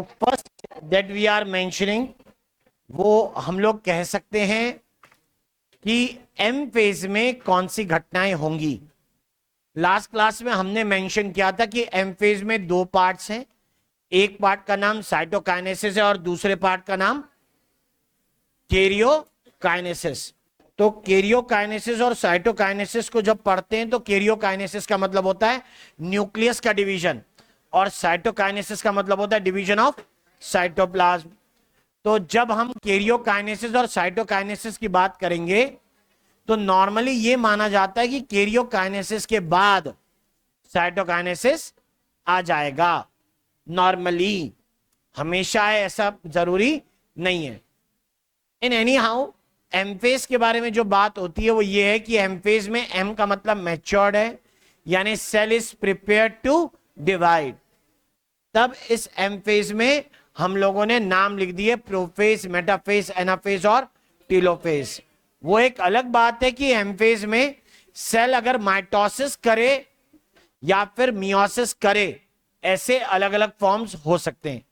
First that we are mentioning, वो हम लोग कह सकते हैं कि एम फेज में कौन सी घटनाएं होंगी। लास्ट क्लास में हमने मेंशन किया था कि एम फेज में दो पार्ट्स हैं, एक पार्ट का नाम साइटोकाइनेसिस है और दूसरे पार्ट का नाम कैरियोकाइनेसिस। तो कैरियोकाइनेसिस और साइटोकाइनेसिस को जब पढ़ते हैं तो कैरियोकाइनेसिस का मतलब होता है न्यूक्लियस का डिवीजन और साइटोकाइनेसिस का मतलब होता है डिवीजन ऑफ साइटोप्लाज्म। तो जब हम कैरियोकाइनेसिस और साइटोकाइनेसिस की बात करेंगे तो नॉर्मली ये माना जाता है कि कैरियोकाइनेसिस के बाद साइटोकाइनेसिस आ जाएगा। नॉर्मली, हमेशा है ऐसा जरूरी नहीं है। In any how am phase के बारे में जो बात होती है वो ये है कि एम फेज में एम का मतलब मैच्योर्ड है, यानी cell is prepare to divide. तब इस एम फेज में हम लोगों ने नाम लिख दिए प्रोफेज, मेटाफेज, एनाफेज और टीलोफेज। वो एक अलग बात है कि एम फेज में सेल अगर माइटोसिस करे या फिर मियोसिस करे, ऐसे अलग अलग फॉर्म्स हो सकते हैं।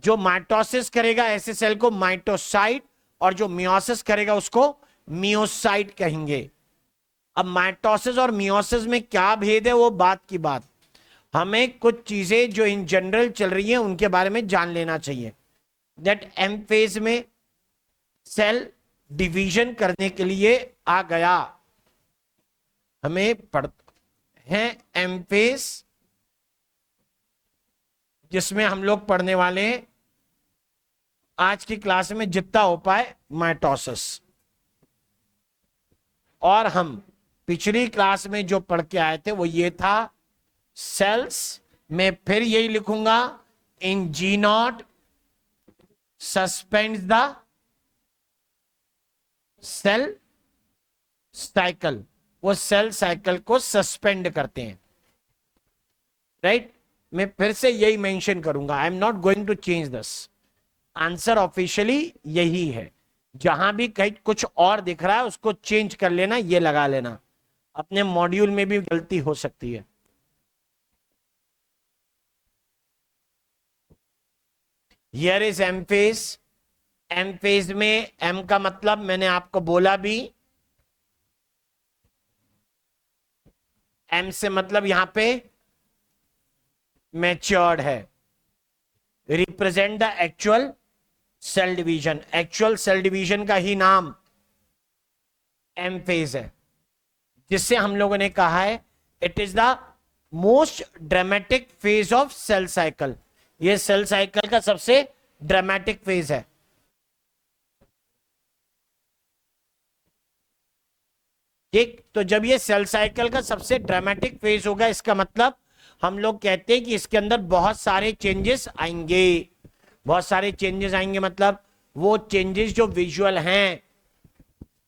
जो माइटोसिस करेगा ऐसे सेल को माइटोसाइट और जो मियोसिस करेगा उसको मियोसाइट कहेंगे। अब माइटोसिस और मियोसिस में क्या भेद है वो बात की बात, हमें कुछ चीजें जो इन जनरल चल रही हैं उनके बारे में जान लेना चाहिए। दैट एम फेज में सेल डिवीजन करने के लिए आ गया। हमें पढ़ हैं एम फेज, जिसमें हम लोग पढ़ने वाले हैं आज की क्लास में जितना हो पाए माइटोसिस। और हम पिछली क्लास में जो पढ़ के आए थे वो ये था सेल्स में, फिर यही लिखूंगा, in G naught suspend the cell cycle, वो सेल साइकिल को सस्पेंड करते हैं। राइट, मैं फिर से यही मेंशन करूंगा, I am not going to change this. Answer officially यही है। जहां भी कहीं कुछ और दिख रहा है उसको चेंज कर लेना, ये लगा लेना। अपने मॉड्यूल में भी गलती हो सकती है। Here is M phase. M phase में एम का मतलब मैंने आपको बोला भी, एम से मतलब यहां पे मैच्योर्ड है, represent the actual cell division. Actual cell division का ही नाम एम फेज है, जिससे हम लोगों ने कहा है it is the most dramatic phase of cell cycle. ये सेल साइकिल का सबसे ड्रामेटिक फेज है। ठीक, तो जब ये सेल साइकिल का सबसे ड्रामेटिक फेज होगा, इसका मतलब हम लोग कहते हैं कि इसके अंदर बहुत सारे चेंजेस आएंगे। बहुत सारे चेंजेस आएंगे मतलब वो चेंजेस जो विजुअल हैं।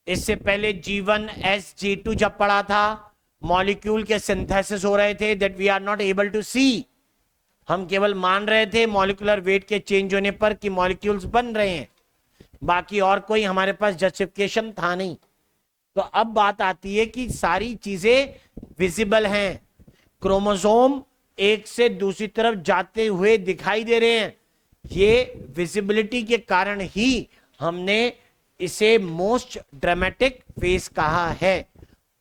इससे पहले G1 G2 जब पढ़ा था, मॉलिक्यूल के सिंथेसिस हो रहे थे, that we are not able to see. हम केवल मान रहे थे मॉलिक्यूलर वेट के चेंज होने पर कि मॉलिक्यूल्स बन रहे हैं, बाकी और कोई हमारे पास जस्टिफिकेशन था नहीं। तो अब बात आती है कि सारी चीजें विजिबल हैं, क्रोमोसोम एक से दूसरी तरफ जाते हुए दिखाई दे रहे हैं। ये विजिबिलिटी के कारण ही हमने इसे मोस्ट ड्रामेटिक फेज कहा है।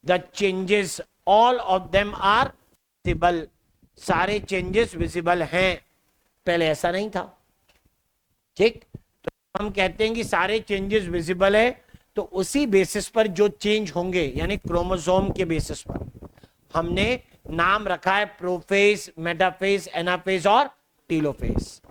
The changes all of them are visible, सारे चेंजेस विजिबल हैं, पहले ऐसा नहीं था। ठीक, तो हम कहते हैं कि सारे चेंजेस विजिबल है, तो उसी बेसिस पर जो चेंज होंगे यानी क्रोमोसोम के बेसिस पर हमने नाम रखा है प्रोफेज, मेटाफेज, एनाफेज और टीलोफेज।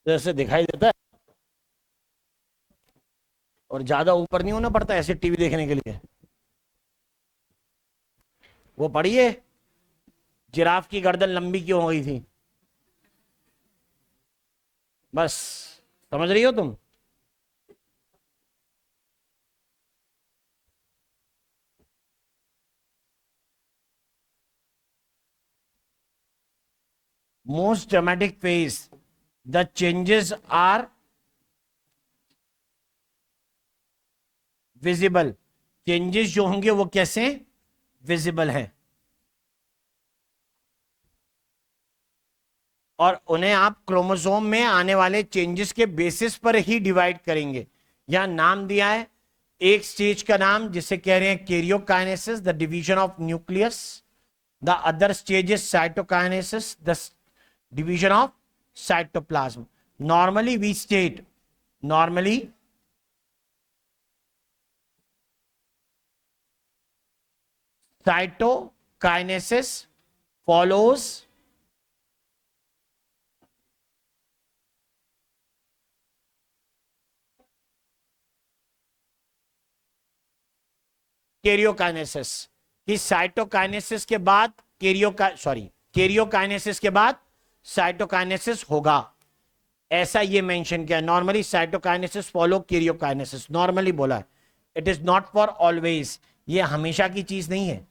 जैसे दिखाई देता है, और ज्यादा ऊपर नहीं होना पड़ता ऐसे टीवी देखने के लिए। वो पढ़िए, जिराफ की गर्दन लंबी क्यों हो गई थी, बस समझ रही हो तुम। Most dramatic phase, the changes are visible. Changes जो होंगे वो कैसे विजिबल हैं, और उन्हें आप क्रोमोसोम में आने वाले चेंजेस के बेसिस पर ही डिवाइड करेंगे। यहां नाम दिया है एक स्टेज का नाम जिसे कह रहे हैं karyokinesis, the division of nucleus. The other stage is cytokinesis, the division of cytoplasm. Normally we state, normally cytokinesis follows karyokinesis. कि साइटोकाइनेसिस के बाद कैरियोकाइनेसिस के बाद साइटोकाइनेसिस होगा, ऐसा ये मेंशन किया। Normally cytokinesis follow karyokinesis, normally बोला है। It is not for always, ये हमेशा की चीज नहीं है।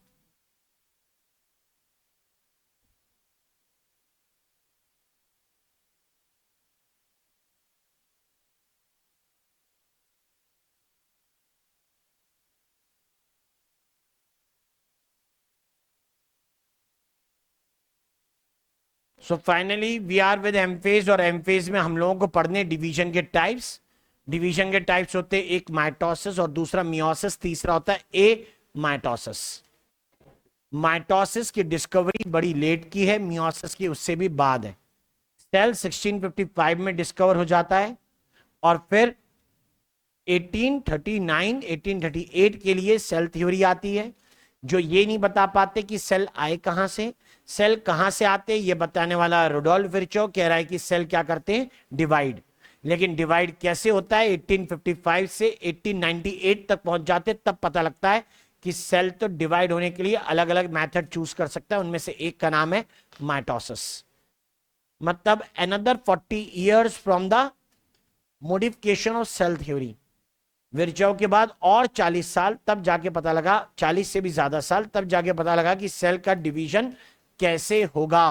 So finally we are with M phase, और एम फेज में हम लोगों को पढ़ने डिवीजन के टाइप्स। डिवीजन के टाइप्स होते हैं एक माइटोसिस और दूसरा मियोसिस, तीसरा होता है ए माइटोसिस। माइटोसिस की डिस्कवरी बड़ी लेट की है, मियोसिस की उससे भी बाद है। सेल 1655 में डिस्कवर हो जाता है, और फिर 1839 1838 के लिए सेल थ्योरी आती है, जो ये नहीं बता पाते कि सेल आए कहां से, सेल कहां से आते, ये बताने वाला रुडोल्फ विर्चो कह रहा है कि सेल क्या करते हैं, डिवाइड। लेकिन डिवाइड कैसे होता है, 1855 से 1898 तक पहुंच जाते, तब पता लगता है कि सेल तो डिवाइड होने के लिए अलग अलग मेथड चूज कर सकता है, उनमें से एक का नाम है माइटोसिस। मतलब another 40 years from the modification of cell theory. Virchow के बाद और 40 साल, तब जाके पता लगा, 40 से भी ज्यादा साल, तब जाके पता लगा कि सेल का डिवीजन कैसे होगा।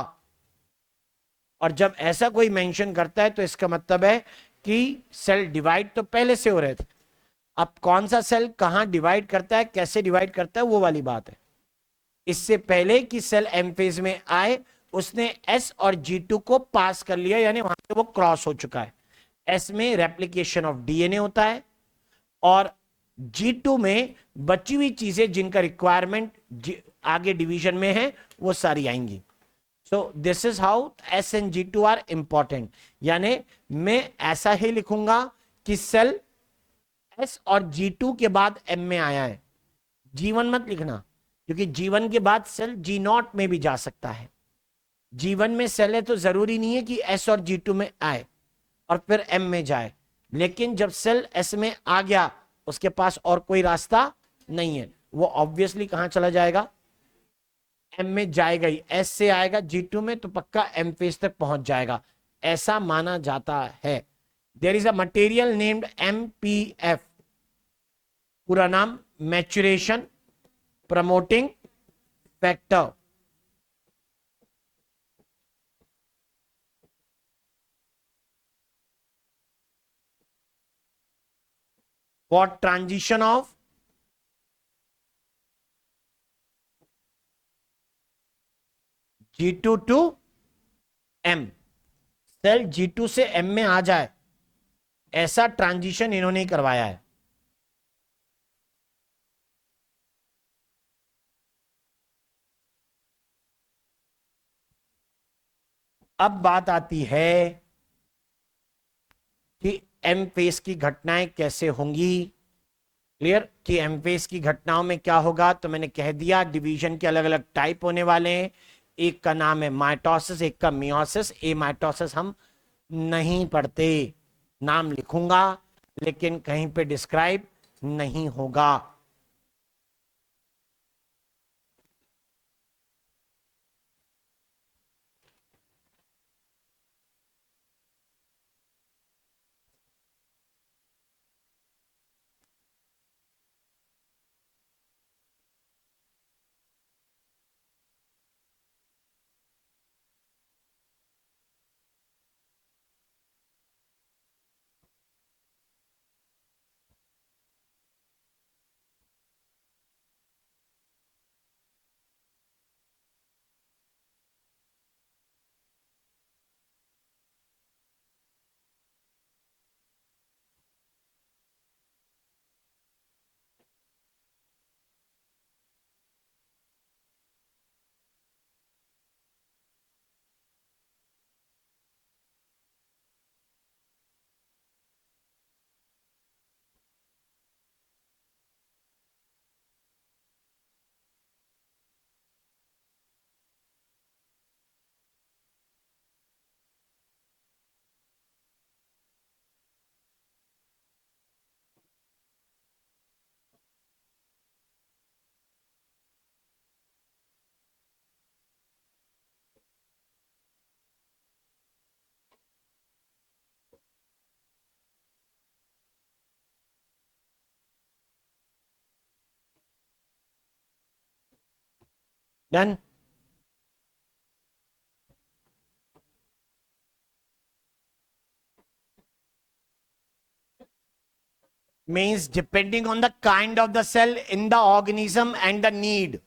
और जब ऐसा कोई मेंशन करता है तो इसका मतलब है कि सेल डिवाइड तो पहले से हो रहे थे। अब कौन सा सेल कहां डिवाइड करता है, कैसे डिवाइड करता है, वो वाली बात है। इससे पहले कि सेल एम फेज में आए, उसने एस और G2 को पास कर लिया, यानी वहां पे वो क्रॉस हो चुका है। एस में रेप्लिकेशन ऑफ डीएनए होता है, और G2 में बची हुई चीजें जिनका रिक्वायरमेंट आगे डिवीजन में है वो सारी आएंगी। So this is how S and G2 are important. यानी मैं ऐसा ही लिखूंगा कि सेल एस और G2 के बाद एम में आया है, G1 मत लिखना, क्योंकि G1 के बाद सेल G0 में भी जा सकता है। G1 में सेल है तो जरूरी नहीं है कि एस और G2 में आए और फिर एम में जाए। लेकिन जब सेल एस में आ गया, उसके पास और कोई रास्ता नहीं है, वो ऑब्वियसली कहां चला जाएगा, एम में जाएगा ही। एस से आएगा G2 में तो पक्का एम फेज तक पहुंच जाएगा, ऐसा माना जाता है। There is a material named MPF, पूरा नाम maturation promoting factor. For transition of G2 to M, cell G2 से M में आ जाए, ऐसा ट्रांजिशन इन्होंने ही करवाया है। अब बात आती है कि एम फेज की घटनाएं कैसे होंगी। क्लियर कि एम फेज की घटनाओं में क्या होगा, तो मैंने कह दिया डिवीजन के अलग अलग टाइप होने वाले हैं। एक का नाम है माइटोसिस, एक का मियोसिस। ए माइटोसिस हम नहीं पढ़ते। नाम लिखूंगा लेकिन कहीं पे डिस्क्राइब नहीं होगा। Done. Means depending on the kind of the cell in the organism and the need.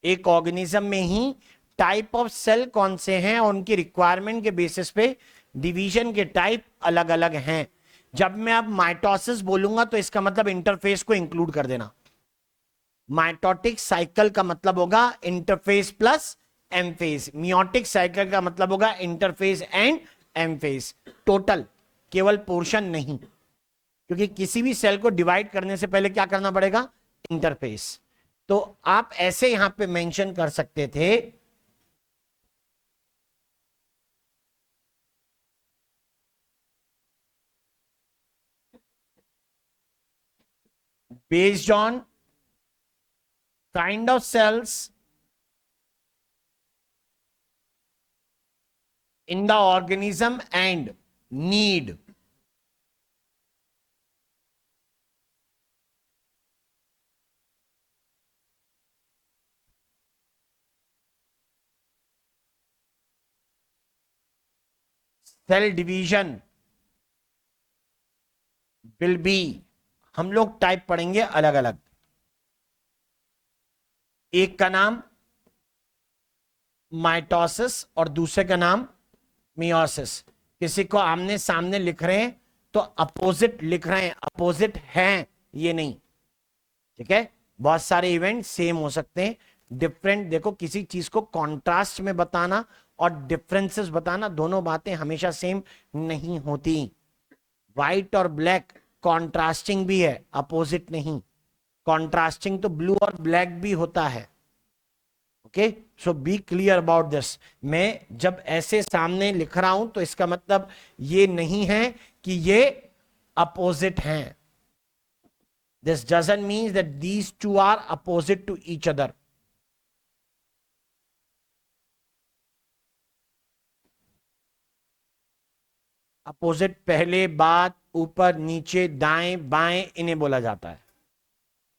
एक ऑर्गेनिज्म में ही टाइप ऑफ सेल कौन से हैं और उनकी रिक्वायरमेंट के बेसिस पे डिवीजन के टाइप अलग अलग हैं। जब मैं अब माइटोसिस बोलूंगा तो इसका मतलब इंटरफेस को इंक्लूड कर देना। माइटोटिक साइकिल का मतलब होगा इंटरफेस प्लस एमफेज। मियोटिक साइकिल का मतलब होगा इंटरफेस एंड एमफेज। टोटल, केवल पोर्शन नहीं, क्योंकि किसी भी सेल को डिवाइड करने से पहले क्या करना पड़ेगा? इंटरफेस। तो आप ऐसे यहां पे मेंशन कर सकते थे, based on kind of cells in the organism and need। Cell division will be, हम लोग टाइप पढ़ेंगे अलग अलग। एक का नाम माइटोसिस और दूसरे का नाम मियोसिस। किसी को आमने सामने लिख रहे हैं तो अपोजिट लिख रहे हैं, अपोजिट हैं ये नहीं। ठीक है, बहुत सारे इवेंट सेम हो सकते हैं, डिफरेंट। देखो, किसी चीज को कॉन्ट्रास्ट में बताना और डिफरेंसेस बताना, दोनों बातें हमेशा सेम नहीं होती। व्हाइट और ब्लैक कॉन्ट्रास्टिंग भी है, अपोजिट नहीं। कॉन्ट्रास्टिंग तो ब्लू और ब्लैक भी होता है। Okay, so be clear about this. मैं जब ऐसे सामने लिख रहा हूं तो इसका मतलब ये नहीं है कि ये अपोजिट हैं। This doesn't mean that these two are opposite to each other. Opposite पहले, बाद, ऊपर, नीचे, दाएं, बाएं, इन्हें बोला जाता है।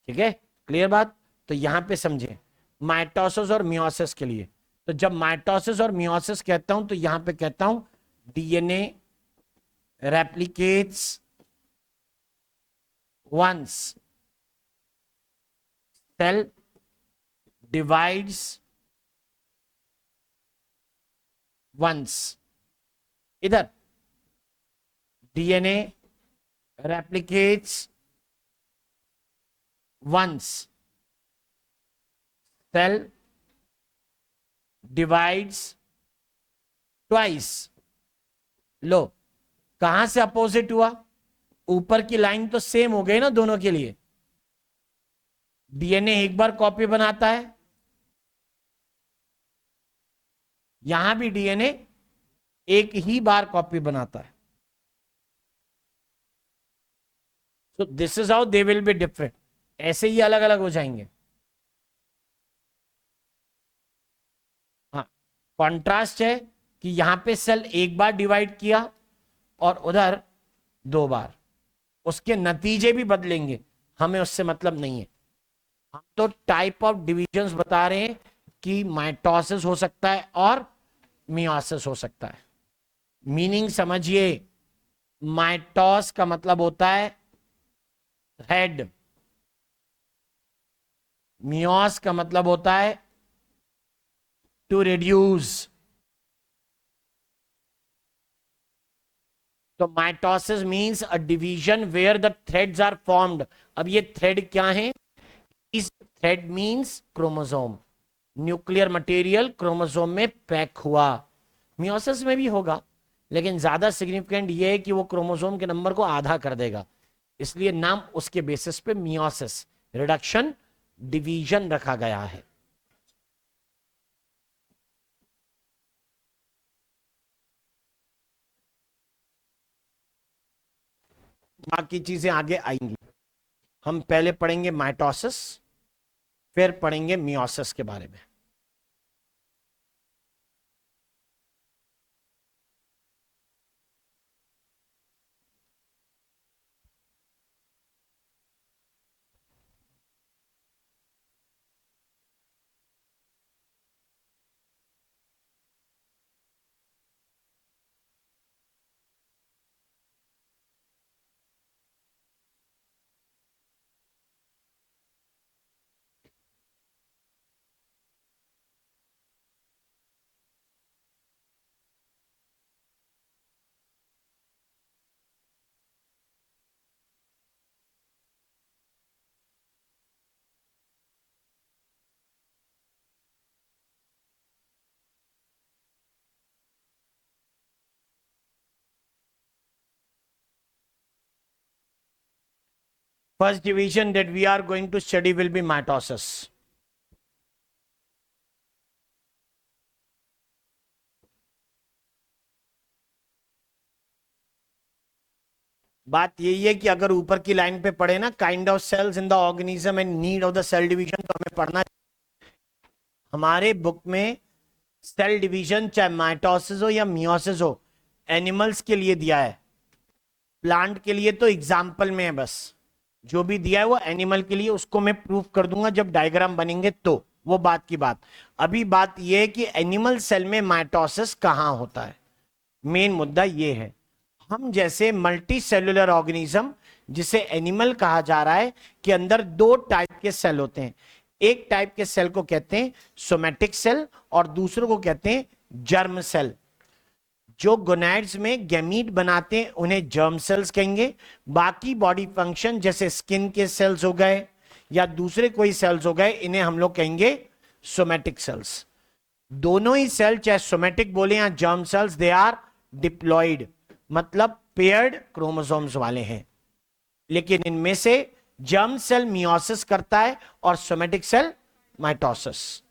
ठीक है, क्लियर बात? तो यहां पे समझे, माइटोसिस और मियोसिस के लिए, तो जब माइटोसिस और मियोसिस कहता हूं तो यहां पे कहता हूं DNA replicates once, cell divides once. इधर DNA replicates once, cell divides twice। लो, कहां से अपोजिट हुआ? ऊपर की लाइन तो सेम हो गई ना दोनों के लिए। डीएनए एक बार कॉपी बनाता है, यहां भी डीएनए एक ही बार कॉपी बनाता है। सो this is how they will be different, ऐसे ही अलग अलग हो जाएंगे। हाँ, कॉन्ट्रास्ट है कि यहां पे सेल एक बार डिवाइड किया और उधर दो बार, उसके नतीजे भी बदलेंगे, हमें उससे मतलब नहीं है। हम तो टाइप ऑफ डिविजन्स बता रहे हैं कि माइटोसिस हो सकता है और मियोसिस हो सकता है। मीनिंग समझिए, माइटोस का मतलब होता है हेड, मियोस का मतलब होता है टू रिड्यूस। तो mitosis means a division where the threads are formed. अब ये थ्रेड क्या है? इस thread means chromosome, nuclear material chromosome में पैक हुआ। मियोसिस में भी होगा, लेकिन ज्यादा सिग्निफिकेंट ये है कि वो क्रोमोसोम के नंबर को आधा कर देगा, इसलिए नाम उसके बेसिस पे मियोसिस, रिडक्शन, डिवीजन रखा गया है। बाकी चीजें आगे आएंगी। हम पहले पढ़ेंगे माइटोसिस, फिर पढ़ेंगे मियोसिस के बारे में। First division that we are going to study will be mitosis. बात यही है कि अगर ऊपर की लाइन पे पढ़े ना, kind of cells in the organism and need of the cell division, तो हमें पढ़ना, हमारे बुक में सेल डिवीजन चाहे माइटोसिस हो या मियोसिस हो, एनिमल्स के लिए दिया है। प्लांट के लिए तो एग्जाम्पल में है बस, जो भी दिया है वो एनिमल के लिए, उसको मैं प्रूफ कर दूंगा जब डायग्राम बनेंगे, तो वो बात की बात। अभी बात ये है कि एनिमल सेल में माइटोसिस कहां होता है, मेन मुद्दा ये है। हम जैसे मल्टी सेलुलर ऑर्गेनिज्म, जिसे एनिमल कहा जा रहा है, के अंदर दो टाइप के सेल होते हैं। एक टाइप के सेल को कहते हैं सोमैटिक सेल और दूसरे को कहते हैं जर्म सेल। जो गोनैड्स में गैमीट बनाते हैं उन्हें जर्म सेल्स कहेंगे। बाकी बॉडी फंक्शन जैसे स्किन के सेल्स हो गए या दूसरे कोई सेल्स हो गए, इन्हें हम लोग कहेंगे सोमैटिक सेल्स। दोनों ही सेल, चाहे सोमैटिक बोले या germ cells, they are diploid, मतलब पेयर्ड क्रोमोसोम्स वाले हैं। लेकिन इनमें से जर्म सेल मियोसिस करता है और सोमैटिक सेल माइटोसिस।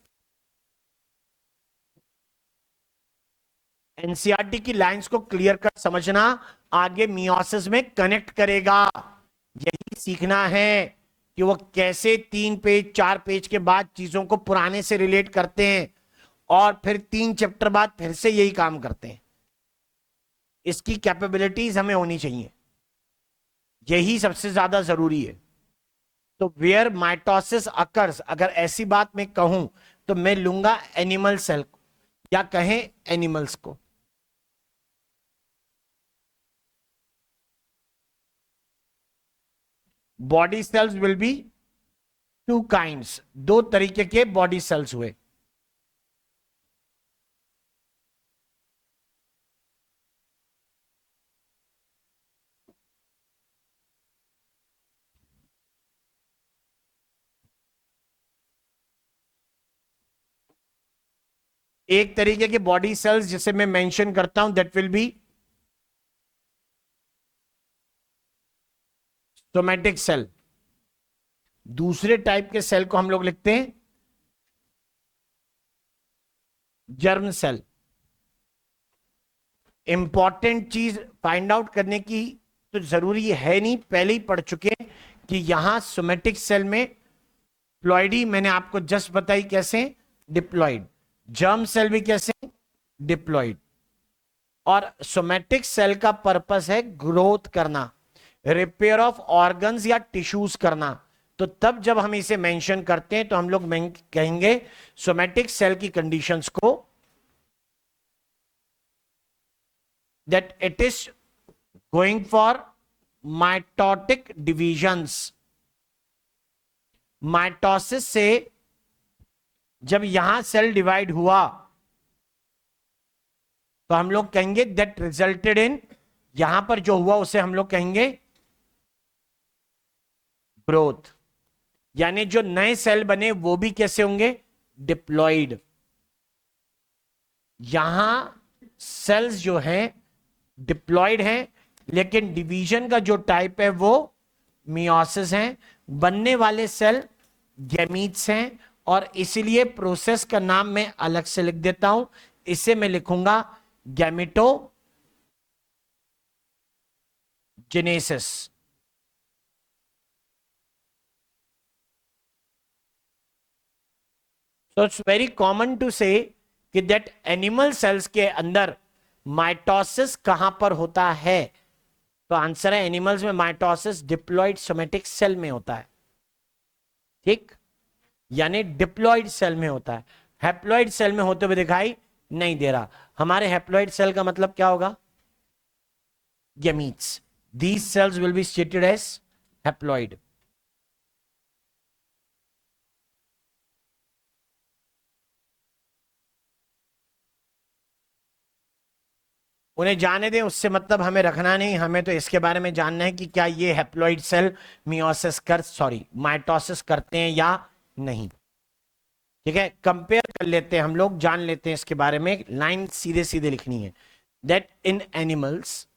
एनसीईआरटी की लाइंस को क्लियर कर समझना, आगे मियोसिस में कनेक्ट करेगा। यही सीखना है कि वो कैसे 3 पेज 4 पेज के बाद चीजों को पुराने से रिलेट करते हैं और फिर 3 चैप्टर बाद फिर से यही काम करते हैं। इसकी कैपेबिलिटीज हमें होनी चाहिए, यही सबसे ज्यादा जरूरी है। तो वेयर माइटोसिस अकर्स, अगर ऐसी बात मैं कहूं तो मैं लूंगा एनिमल सेल को, या कहें एनिमल्स को। Body cells will B two kinds, दो तरीके के बॉडी सेल्स हुए। एक तरीके के बॉडी सेल्स जिसे मैं मेंशन करता हूं, that will be somatic cell. दूसरे टाइप के सेल को हम लोग लिखते हैं जर्म सेल। इंपॉर्टेंट चीज फाइंड आउट करने की तो जरूरी है नहीं, पहले ही पढ़ चुके हैं कि यहां सोमेटिक सेल में प्लॉइडी मैंने आपको जस्ट बताई कैसे, डिप्लॉइड। जर्म सेल भी कैसे, डिप्लॉइड। और सोमेटिक सेल का पर्पस है ग्रोथ करना, रिपेयर ऑफ ऑर्गन्स या टिश्यूज करना। तो तब जब हम इसे मेंशन करते हैं तो हम लोग कहेंगे सोमेटिक सेल की कंडीशंस को that it is going for mitotic divisions. Mitosis से जब यहां सेल डिवाइड हुआ तो हम लोग कहेंगे दैट रिजल्टेड इन, यहां पर जो हुआ उसे हम लोग कहेंगे ग्रोथ। यानी जो नए सेल बने वो भी कैसे होंगे, डिप्लॉइड। यहां सेल्स जो हैं डिप्लॉइड हैं, लेकिन डिवीजन का जो टाइप है वो मियोसिस है। बनने वाले सेल गैमीट्स हैं, और इसीलिए प्रोसेस का नाम मैं अलग से लिख देता हूं, इसे मैं लिखूंगा gametogenesis. So it's very common to say कि that एनिमल सेल्स के अंदर माइटोसिस कहां पर होता है, तो आंसर है एनिमल्स में माइटोसिस डिप्लॉइड सोमेटिक सेल में होता है। ठीक, यानी डिप्लॉइड सेल में होता है, हैप्लॉइड सेल में होते हुए दिखाई नहीं दे रहा। हमारे हैप्लॉइड सेल का मतलब क्या होगा, gametes. These cells will be stated as haploid. उन्हें जाने दें, उससे मतलब हमें रखना नहीं, हमें तो इसके बारे में जानना है कि क्या ये हैप्लॉइड सेल मियोसिस कर माइटोसिस करते हैं या नहीं। ठीक है, कंपेयर कर लेते हैं हम लोग, जान लेते हैं इसके बारे में। लाइन सीधे सीधे लिखनी है that in animals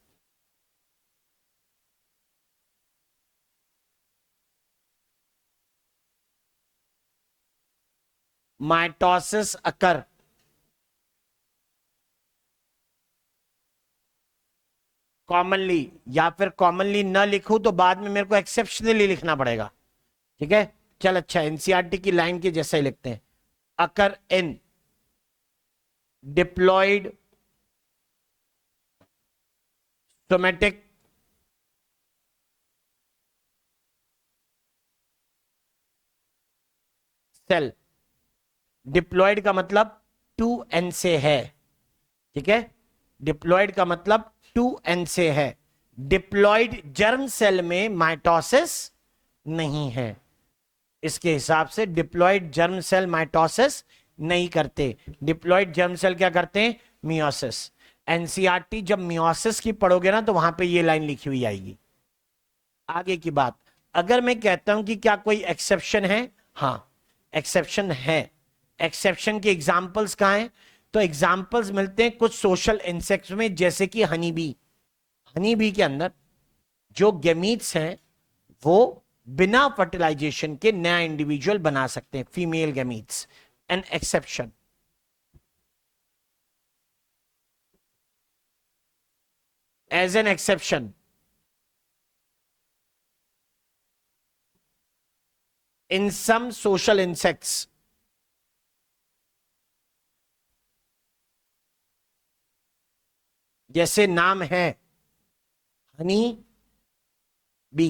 mitosis occur commonly, या फिर कॉमनली न लिखूं तो बाद में मेरे को एक्सेप्शनली लिखना पड़ेगा। ठीक है, चल अच्छा, एनसीईआरटी की लाइन के जैसा ही लिखते हैं, अकर इन डिप्लॉइड सोमेटिक सेल। डिप्लॉइड का मतलब 2n से है। ठीक है, डिप्लॉइड का मतलब 2n से है। डिप्लॉइड जर्म सेल में माइटोसिस नहीं है, इसके हिसाब से डिप्लॉइड जर्म सेल माइटोसिस नहीं करते। डिप्लॉइड जर्म सेल क्या करते हैं, मियोसिस। एनसीईआरटी जब मियोसिस की पढ़ोगे ना तो वहां पे ये लाइन लिखी हुई आएगी। आगे की बात, अगर मैं कहता हूं कि क्या कोई एक्सेप्शन है, हाँ एक्सेप्शन है। एक्सेप्शन के एग्जाम्पल्स कहां हैं, तो एग्जाम्पल्स मिलते हैं कुछ सोशल इंसेक्ट्स में, जैसे कि हनी बी। हनी बी के अंदर जो गैमीट्स हैं वो बिना फर्टिलाइजेशन के नया इंडिविजुअल बना सकते हैं, female gametes. An exception, as an exception in some social insects, जैसे नाम है हनी बी।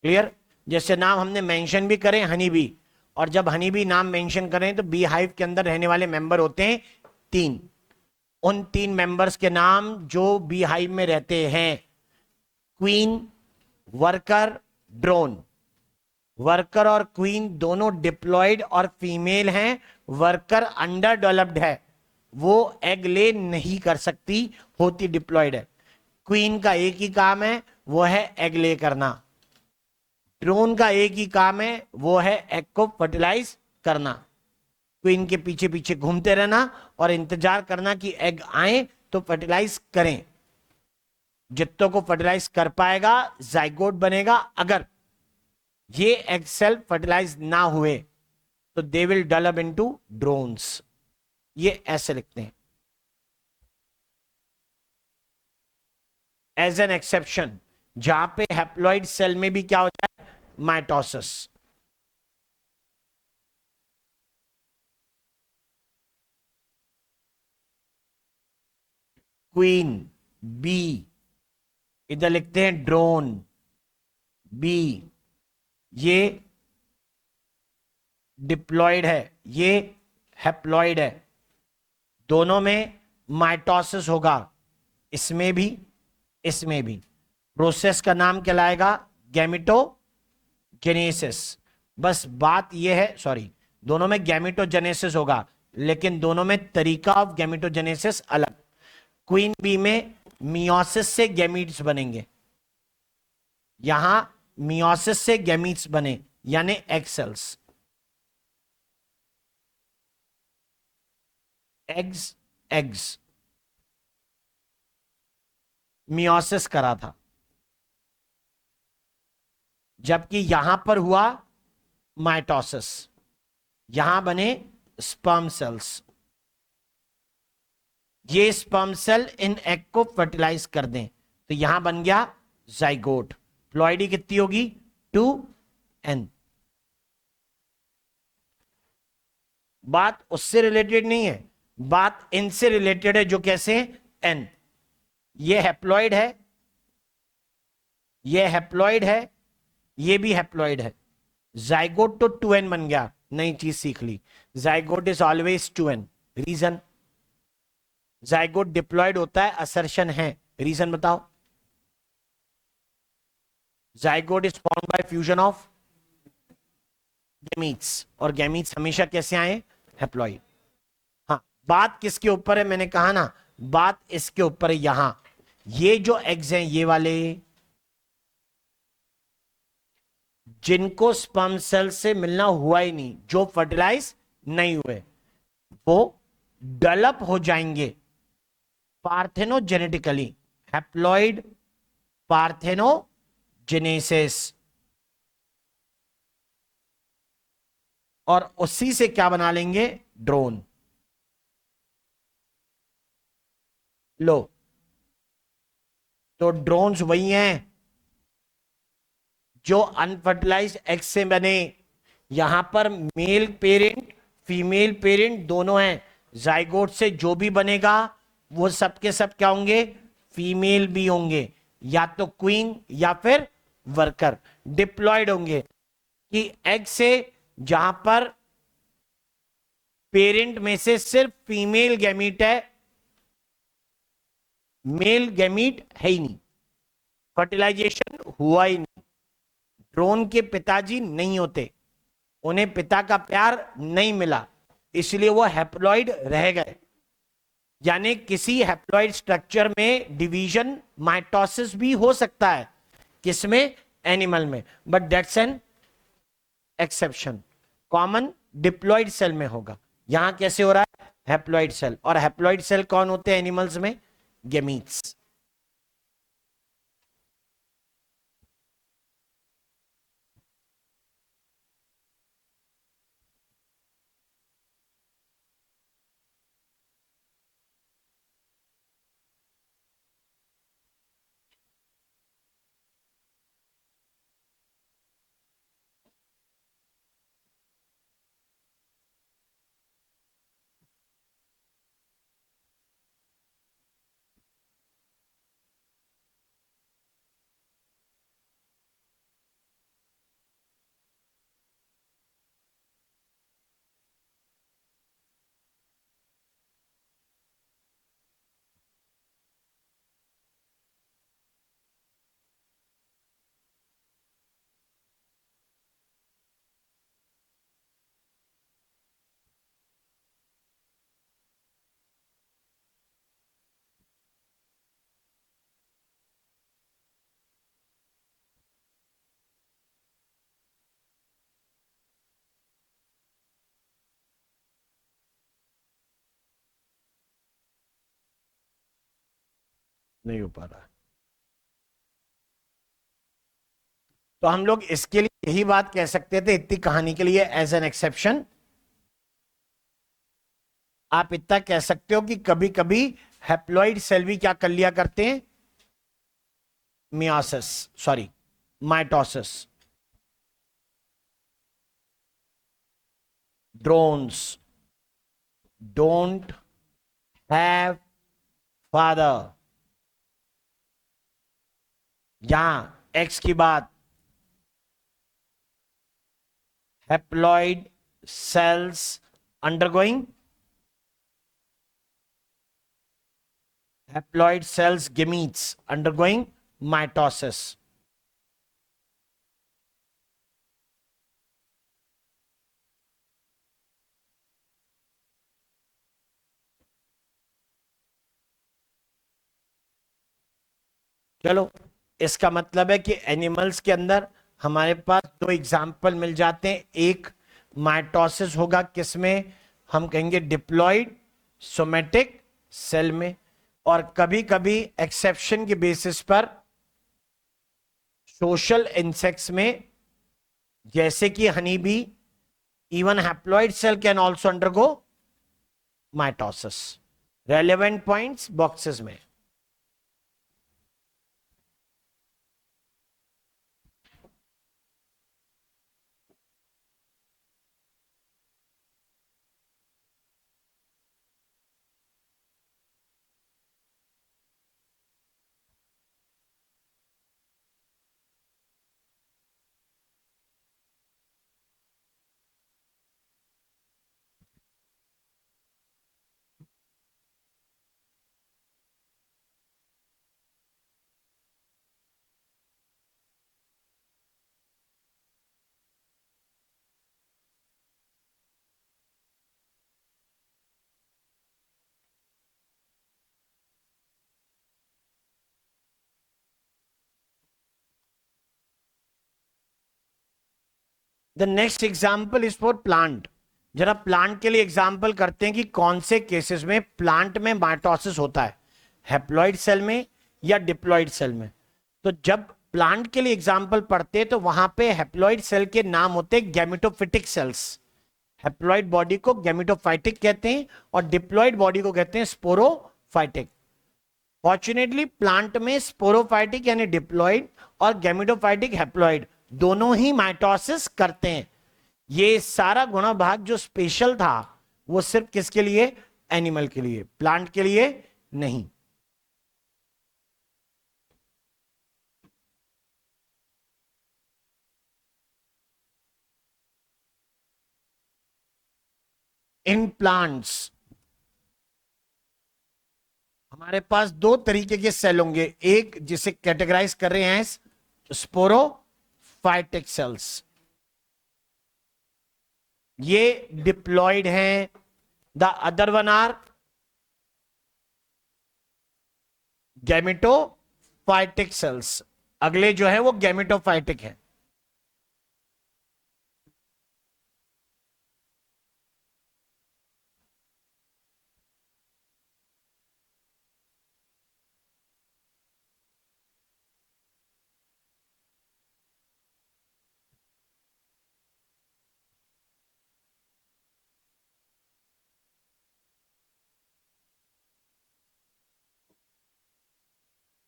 क्लियर, जैसे नाम हमने मेंशन भी करें हनी बी, और जब हनी बी नाम मेंशन करें तो बी हाइव के अंदर रहने वाले मेंबर होते हैं 3। उन 3 मेंबर्स के नाम जो बी हाइव में रहते हैं, क्वीन, वर्कर, ड्रोन। वर्कर और क्वीन दोनों डिप्लॉयड और फीमेल हैं। वर्कर अंडर डेवलप्ड है, वो एग ले नहीं कर सकती, होती डिप्लॉयड है। क्वीन का एक ही काम है, वो है एग ले करना। ड्रोन का एक ही काम है, वो है एग को फर्टिलाइज करना। क्वीन के पीछे पीछे घूमते रहना और इंतजार करना कि एग आए तो फर्टिलाइज करें। जितनों को फर्टिलाइज कर पाएगा जाइगोट बनेगा। अगर ये एग सेल फर्टिलाइज ना हुए तो they will develop into drones. ये ऐसे लिखते हैं। एज एन एक्सेप्शन, जहां पे हैप्लॉइड सेल में भी क्या होता है, माइटोसिस। क्वीन बी, इधर लिखते हैं ड्रोन बी, ये डिप्लॉयड है, ये हैप्लॉइड है, दोनों में माइटोसिस होगा, इसमें भी इसमें भी। प्रोसेस का नाम कहलाएगा गैमेटोजेनेसिस। बस बात यह है, सॉरी, दोनों में गैमेटोजेनेसिस होगा, लेकिन दोनों में तरीका ऑफ गैमेटोजेनेसिस अलग। क्वीन बी में मियोसिस से गैमीट्स बनेंगे, यहां मियोसिस से गैमीट्स बने यानी egg cells, eggs eggs, meiosis करा था। जबकि यहां पर हुआ माइटोसिस, यहां बने स्पर्म सेल्स। ये स्पर्म सेल इन एग को फर्टिलाइज कर दें तो यहां बन गया जाइगोट। प्लॉइडी कितनी होगी, 2n। बात उससे रिलेटेड नहीं है, बात इनसे रिलेटेड है, जो कैसे, n। ये हैप्लॉइड है, ये हैप्लॉइड है, ये भी हैप्लॉइड है। जाइगोट तो 2n बन गया, नई चीज सीख ली। Zygote is always 2n। Reason, zygote diploid होता है, असर्शन है, रीजन बताओ। Zygote is formed by fusion of gametes, और गैमीट्स हमेशा कैसे आए, हैप्लॉइड। हाँ, बात किसके ऊपर है, मैंने कहा ना, बात इसके ऊपर है। यहां ये जो एग्स हैं, ये वाले, जिनको स्पर्म सेल से मिलना हुआ ही नहीं, जो फर्टिलाइज नहीं हुए, वो डेवलप हो जाएंगे पार्थेनोजेनेटिकली, हैप्लॉइड पार्थेनोजेनेसिस, और उसी से क्या बना लेंगे, ड्रोन। लो, तो ड्रोन्स वही हैं जो अनफर्टिलाइज्ड एग से बने। यहां पर मेल पेरेंट फीमेल पेरेंट दोनों हैं, जाइगोट से जो भी बनेगा वो सब के सब क्या होंगे, फीमेल भी होंगे, या तो क्वीन या फिर वर्कर। डिप्लॉयड होंगे कि एग से जहां पर पेरेंट में से सिर्फ फीमेल गैमीट है, मेल गैमीट है ही नहीं, फर्टिलाइजेशन हुआ ही नहीं। ड्रोन के पिताजी नहीं होते, उन्हें पिता का प्यार नहीं मिला, इसलिए वो हैप्लॉइड रह गए। यानी किसी हैप्लॉइड स्ट्रक्चर में डिवीजन माइटोसिस भी हो सकता है, किसमें, एनिमल में, but that's an exception. Common diploid cell में होगा। यहां कैसे हो रहा है, हैप्लॉइड सेल। और हैप्लॉइड सेल कौन होते हैं एनिमल्स में, गैमीट्स। नहीं हो पा रहा। तो हम लोग इसके लिए यही बात कह सकते थे, इतनी कहानी के लिए एज एन एक्सेप्शन आप इतना कह सकते हो कि कभी कभी हैप्लॉइड सेल भी क्या कर लिया करते हैं, myiasis, sorry, mitosis. Drones don't have father. यहां एक्स की बात, haploid cells undergoing, haploid cells gametes undergoing mitosis. चलो, इसका मतलब है कि एनिमल्स के अंदर हमारे पास दो एग्जाम्पल मिल जाते हैं। एक माइटोसिस होगा किसमें, हम कहेंगे डिप्लॉइड सोमेटिक सेल में, और कभी कभी एक्सेप्शन के बेसिस पर सोशल इंसेक्ट्स में, जैसे कि honey bee. Even haploid cell can also undergo mitosis. Relevant points boxes में। The next example is for plant. जरा प्लांट के लिए एग्जाम्पल करते हैं कि कौन से केसेस में प्लांट में माइटोसिस होता है, हैप्लॉइड सेल में या डिप्लॉइड सेल में। तो जब प्लांट के लिए एग्जाम्पल पढ़ते हैं तो वहां पे हैप्लॉइड सेल के नाम होते हैं गैमेटोफिटिक सेल्स। हैप्लॉइड बॉडी को गैमेटोफाइटिक कहते हैं और डिप्लॉइड बॉडी को कहते हैं स्पोरोफाइटिक। फॉर्चुनेटली प्लांट में स्पोरोफाइटिक यानी डिप्लॉइड और गैमेटोफाइटिक हैप्लॉइड दोनों ही माइटोसिस करते हैं। ये सारा गुणा भाग जो स्पेशल था वो सिर्फ किसके लिए, एनिमल के लिए, प्लांट के लिए नहीं। इन प्लांट्स हमारे पास दो तरीके के सेल होंगे। एक जिसे कैटेगराइज कर रहे हैं स्पोरोफाइटिक सेल्स, ये डिप्लॉइड हैं। The other one are gametophytic cells. अगले जो है वो गैमेटोफाइटिक है।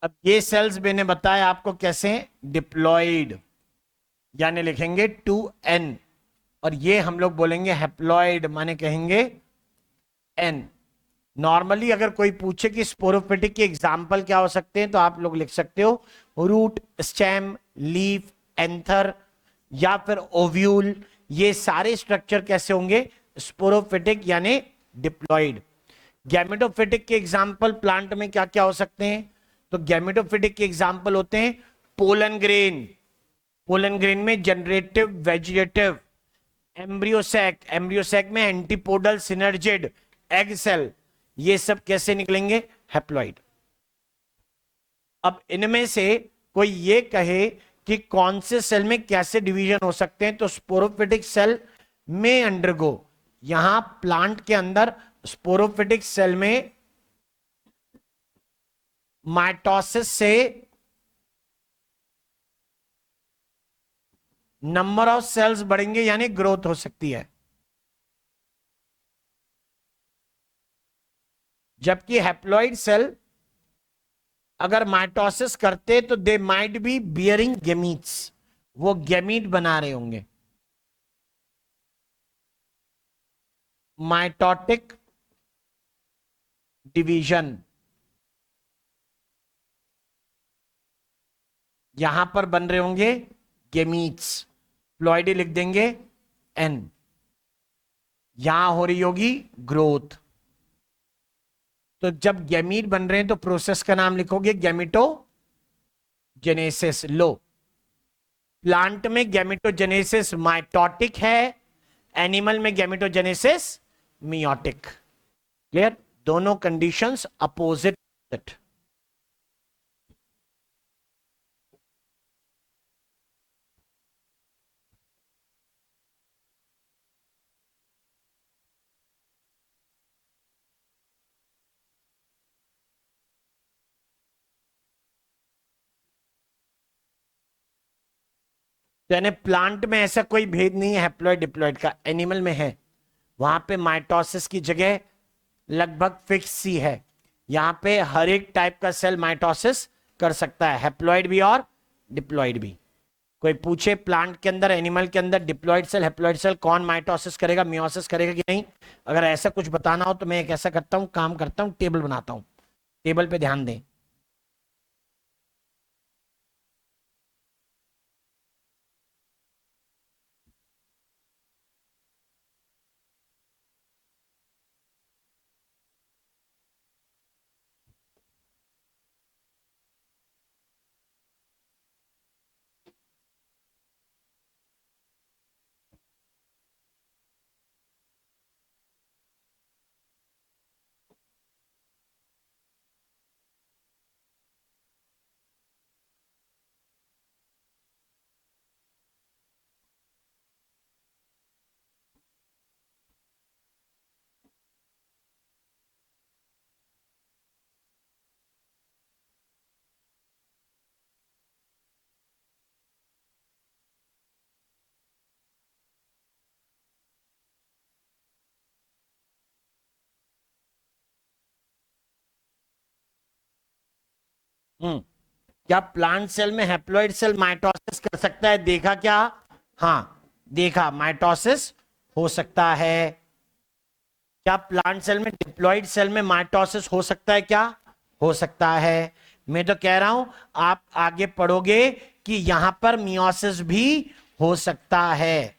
अब ये सेल्स मैंने बताया आपको कैसे, डिप्लॉइड यानी लिखेंगे 2n, और ये हम लोग बोलेंगे हैप्लॉइड माने कहेंगे n। नॉर्मली अगर कोई पूछे कि स्पोरोफिटिक के एग्जाम्पल क्या हो सकते हैं तो आप लोग लिख सकते हो रूट, स्टेम, लीफ, एंथर या फिर ओव्यूल। ये सारे स्ट्रक्चर कैसे होंगे, स्पोरोफिटिक यानी डिप्लॉइड। गैमेटोफिटिक के एग्जाम्पल प्लांट में क्या क्या हो सकते हैं, तो गैमेटोफिटिक के एग्जाम्पल होते हैं पोलन ग्रेन। पोलन ग्रेन में जनरेटिव, वेजिटेटिव, एम्ब्रियोसैक, एम्ब्रियोसैक में एंटीपोडल, सिनर्जिड, एग सेल, ये सब कैसे निकलेंगे, हैप्लॉइड। अब इनमें से कोई ये कहे कि कौन से सेल में कैसे डिवीजन हो सकते हैं, तो स्पोरोफिटिक सेल में अंडरगो, यहां प्लांट के अंदर स्पोरोफिटिक सेल में माइटोसिस से नंबर ऑफ सेल्स बढ़ेंगे यानी ग्रोथ हो सकती है। जबकि हैप्लॉइड सेल अगर माइटोसिस करते तो they might be bearing gametes, वो गेमीट बना रहे होंगे। माइटोटिक डिवीजन, यहां पर बन रहे होंगे गेमीट्स, प्लॉइडी लिख देंगे एन, यहां हो रही होगी ग्रोथ। तो जब गैमीट बन रहे हैं तो प्रोसेस का नाम लिखोगे गैमेटोजेनेसिस। लो, प्लांट में गैमेटोजेनेसिस माइटोटिक है, एनिमल में गैमेटोजेनेसिस मियोटिक। क्लियर? दोनों कंडीशंस अपोजिट। तो यानी प्लांट में ऐसा कोई भेद नहीं है हैप्लॉइड डिप्लॉइड का, एनिमल में है। वहां पे माइटोसिस की जगह लगभग फिक्स सी है। यहां पे हर एक टाइप का सेल माइटोसिस कर सकता है, हैप्लॉइड भी और डिप्लॉइड भी। कोई पूछे प्लांट के अंदर, एनिमल के अंदर डिप्लॉइड सेल हैप्लॉइड सेल कौन माइटोसिस करेगा, मियोसिस करेगा कि नहीं, अगर ऐसा कुछ बताना हो तो मैं एक ऐसा करता हूं, काम करता हूं, टेबल बनाता हूं। टेबल पे ध्यान दें। क्या प्लांट सेल में हैप्लॉइड सेल माइटोसिस कर सकता है? देखा क्या? हाँ, देखा, माइटोसिस हो सकता है। क्या प्लांट सेल में, डिप्लॉइड सेल में माइटोसिस हो सकता है क्या? हो सकता है। मैं तो कह रहा हूं आप आगे पढ़ोगे कि यहां पर मियोसिस भी हो सकता है।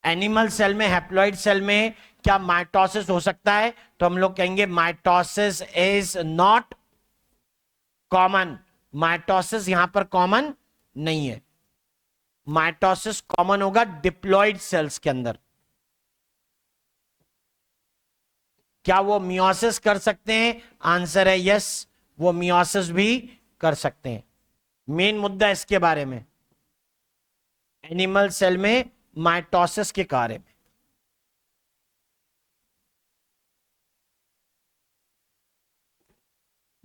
एनिमल सेल में, हैप्लॉइड सेल में क्या माइटोसिस हो सकता है? तो हम लोग कहेंगे mitosis is not common. Mitosis यहां पर कॉमन नहीं है। माइटोसिस कॉमन होगा डिप्लॉइड सेल्स के अंदर। क्या वो मियोसिस कर सकते हैं? आंसर है यस, वो मियोसिस भी कर सकते हैं। मेन मुद्दा इसके बारे में, एनिमल सेल में माइटोसिस के बारे में।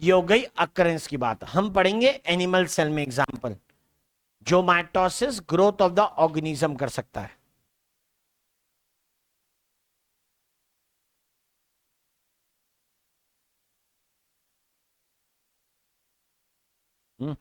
ये हो गई अकरेंस की बात। हम पढ़ेंगे एनिमल सेल में एग्जांपल, जो mitosis growth of the organism कर सकता है। हम्म,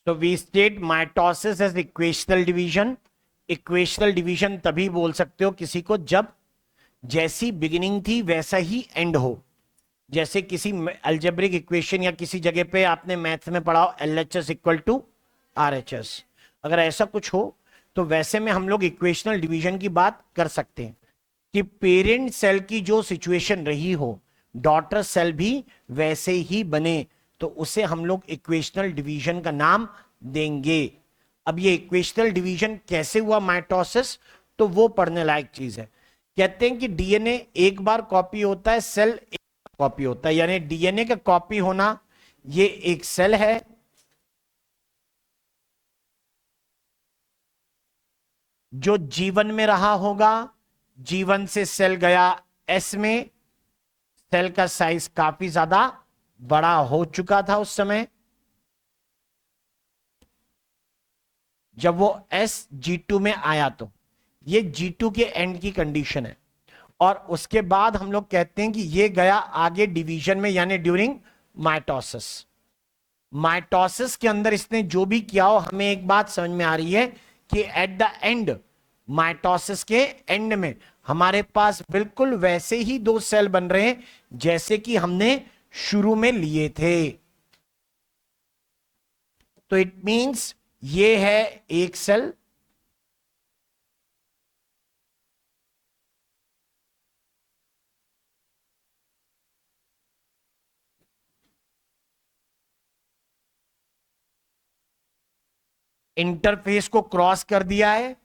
So we state mitosis as equational division. Equational division तभी बोल सकते हो किसी को जब जैसी बिगिनिंग थी वैसा ही एंड हो। जैसे किसी अलजेब्रिक इक्वेशन या किसी जगह पे आपने मैथ्स में पढ़ा हो LHS इक्वल टू RHS, अगर ऐसा कुछ हो तो वैसे में हम लोग इक्वेशनल डिवीजन की बात कर सकते हैं कि पेरेंट सेल की जो सिचुएशन रही हो डॉटर सेल भी वैसे ही बने, तो उसे हम लोग इक्वेशनल डिवीजन का नाम देंगे। अब ये इक्वेशनल डिवीजन कैसे हुआ माइटोसिस, तो वो पढ़ने लायक चीज है। कहते हैं कि डीएनए एक बार कॉपी होता है, सेल एक बार कॉपी होता है, यानी डीएनए का कॉपी होना, ये एक सेल है जो जीवन में रहा होगा, जीवन से सेल गया एस में, सेल का साइज काफी ज्यादा बड़ा हो चुका था उस समय, जब वो SG2 में आया तो ये G2 के एंड की कंडीशन है। और उसके बाद हम लोग कहते हैं कि ये गया आगे डिवीजन में, यानी ड्यूरिंग माइटोसिस। माइटोसिस के अंदर इसने जो भी किया हो, हमें एक बात समझ में आ रही है कि एट द एंड, माइटोसिस के एंड में हमारे पास बिल्कुल वैसे ही दो सेल बन रहे हैं जैसे कि हमने शुरू में लिए थे। तो इट मींस ये है एक सेल, इंटरफेस को क्रॉस कर दिया है,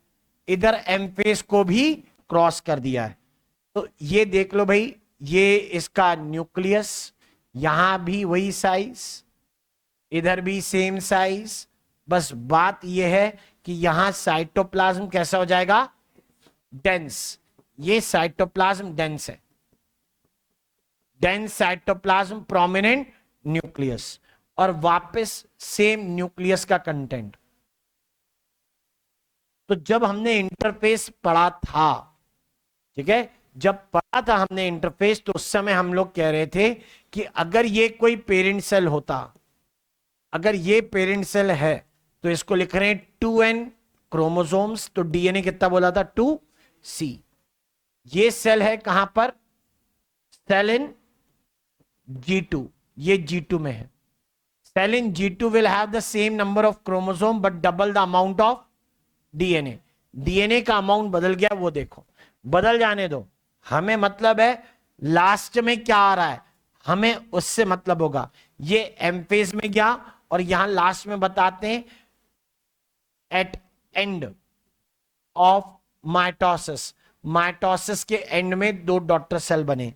इधर एमफेस को भी क्रॉस कर दिया है। तो ये देख लो भाई, ये इसका न्यूक्लियस, यहां भी वही साइज, इधर भी सेम साइज, बस बात यह है कि यहां साइटोप्लाज्म कैसा हो जाएगा, डेंस। ये साइटोप्लाज्म डेंस है, डेंस साइटोप्लाज्म, प्रोमिनेंट न्यूक्लियस, और वापस सेम न्यूक्लियस का कंटेंट। तो जब हमने इंटरफेस पढ़ा था, ठीक है, जब पढ़ा था हमने इंटरफेस, तो उस समय हम लोग कह रहे थे कि अगर ये कोई पेरेंट सेल होता, अगर ये पेरेंट सेल है, तो इसको लिख रहे हैं 2n क्रोमोसोम्स, तो डीएनए कितना बोला था, 2C। ये सेल है कहां पर, सेल इन G2, ये G2 में है। Cell in G2 will have the same number of chromosome but double the amount of DNA. DNA का अमाउंट बदल गया, वो देखो, बदल जाने दो, हमें मतलब है लास्ट में क्या आ रहा है, हमें उससे मतलब होगा। ये एम फेज में गया, और यहां लास्ट में बताते हैं at end of mitosis, mitosis के एंड में दो डॉटर सेल बने,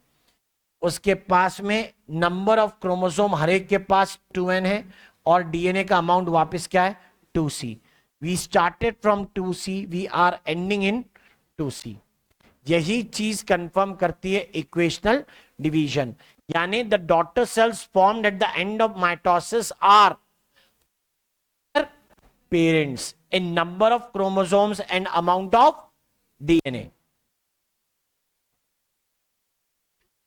उसके पास में नंबर ऑफ क्रोमोसोम हर एक के पास 2n है, और डीएनए का अमाउंट वापस क्या है, 2C। We started from 2C, we are ending in 2C। यही चीज कंफर्म करती है इक्वेशनल डिवीजन, यानी the daughter cells formed at the end of mitosis are parents in number of chromosomes and amount of DNA.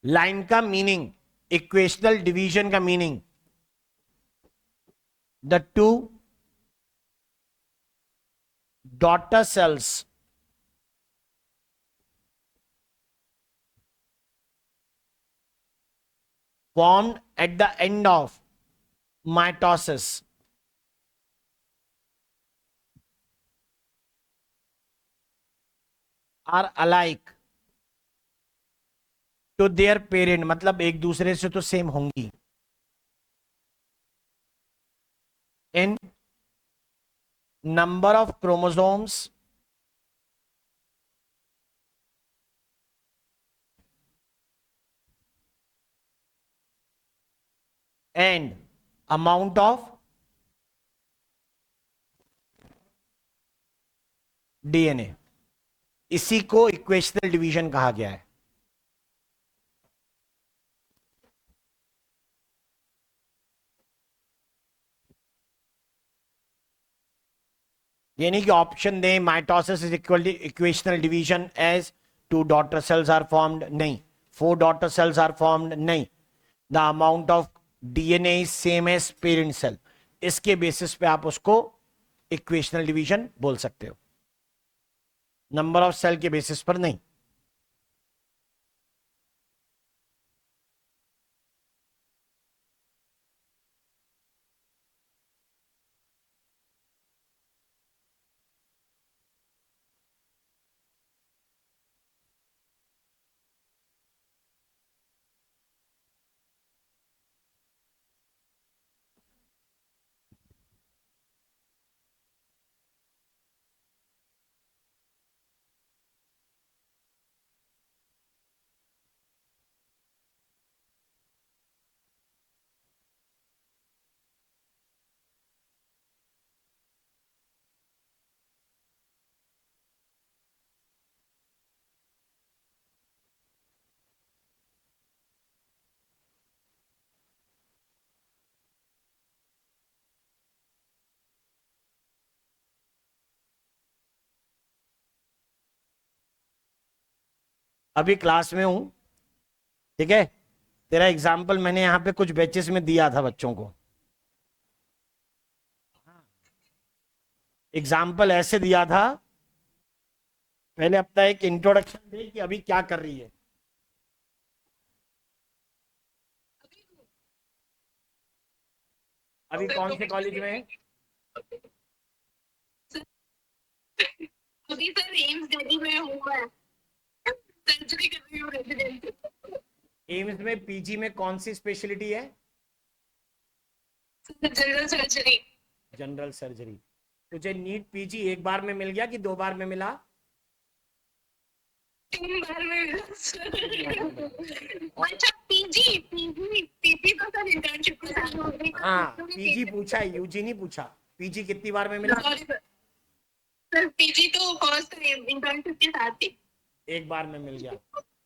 Line का meaning, equational division का meaning, the two daughter cells formed at the end of mitosis are alike to their parent, मतलब एक दूसरे से तो same होंगी, in number of chromosomes and amount of DNA. इसी को इक्वेशनल डिवीजन कहा गया है। यानी कि ऑप्शन दें mitosis is equal to equational division as 2 daughter cells are formed, नहीं। 4 डॉटर सेल्स आर फॉर्म्ड, नहीं। The amount of DNA is same as parent cell, इसके बेसिस पे आप उसको इक्वेशनल डिवीजन बोल सकते हो, नंबर ऑफ सेल के बेसिस पर नहीं। अभी क्लास में हूं, ठीक है। तेरा एग्जाम्पल मैंने यहाँ पे कुछ बैचेस में दिया था बच्चों को। एग्जाम्पल ऐसे दिया था, पहले अपना एक इंट्रोडक्शन दे कि अभी क्या कर रही है। अभी कौन से कॉलेज में है? अभी सर एम्स दिल्ली में हुआ है, सर्जरी कर रही हूँ रेजिडेंट। एम्स में पीजी में कौन सी स्पेशलिटी है? General surgery. General surgery. तुझे नीट पीजी एक बार में मिल गया कि दो बार में मिला? 3 बार में मिला सर। और अच्छा पीजी पीजी पीजी तो सर इंटर्नशिप के साथ होगी। हाँ, पीजी पूछा है, यूजी नहीं पूछा। पीजी कितनी बार में मिला? सॉरी सर पीजी तो फर्स्ट इंटर्नशिप के साथ ही एक बार में मिल गया।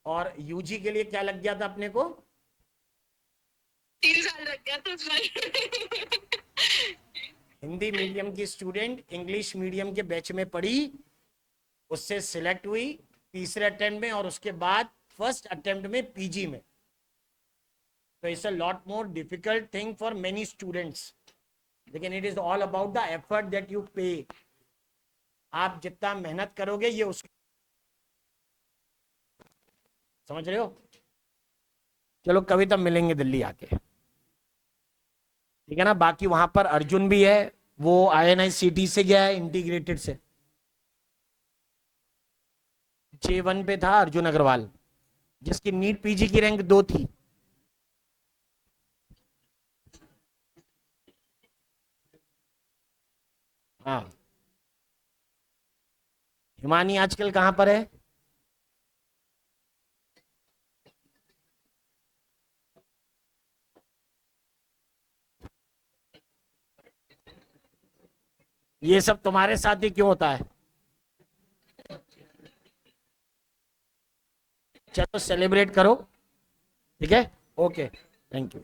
और यूजी के लिए क्या लग गया था अपने को? 3 साल लग गया था सर। हिंदी मीडियम की स्टूडेंट इंग्लिश मीडियम के बैच में पढ़ी, उससे सिलेक्ट हुई तीसरे अटेम्प्ट में, और उसके बाद फर्स्ट अटेम्प्ट में पीजी में। तो it's a lot more difficult thing for many students, लेकिन it is all about the effort that you pay. आप जितना मेहनत करोगे ये उस, समझ रहे हो? चलो कभी तब मिलेंगे दिल्ली आके, ठीक है ना। बाकी वहां पर अर्जुन भी है, वो INI-CT से गया है, इंटीग्रेटेड से। J1 पे था अर्जुन अग्रवाल, जिसकी नीट पीजी की रैंक 2 थी। हाँ, हिमानी आजकल कहां पर है? ये सब तुम्हारे साथ ही क्यों होता है? चलो सेलिब्रेट करो, ठीक है। Okay, thank you,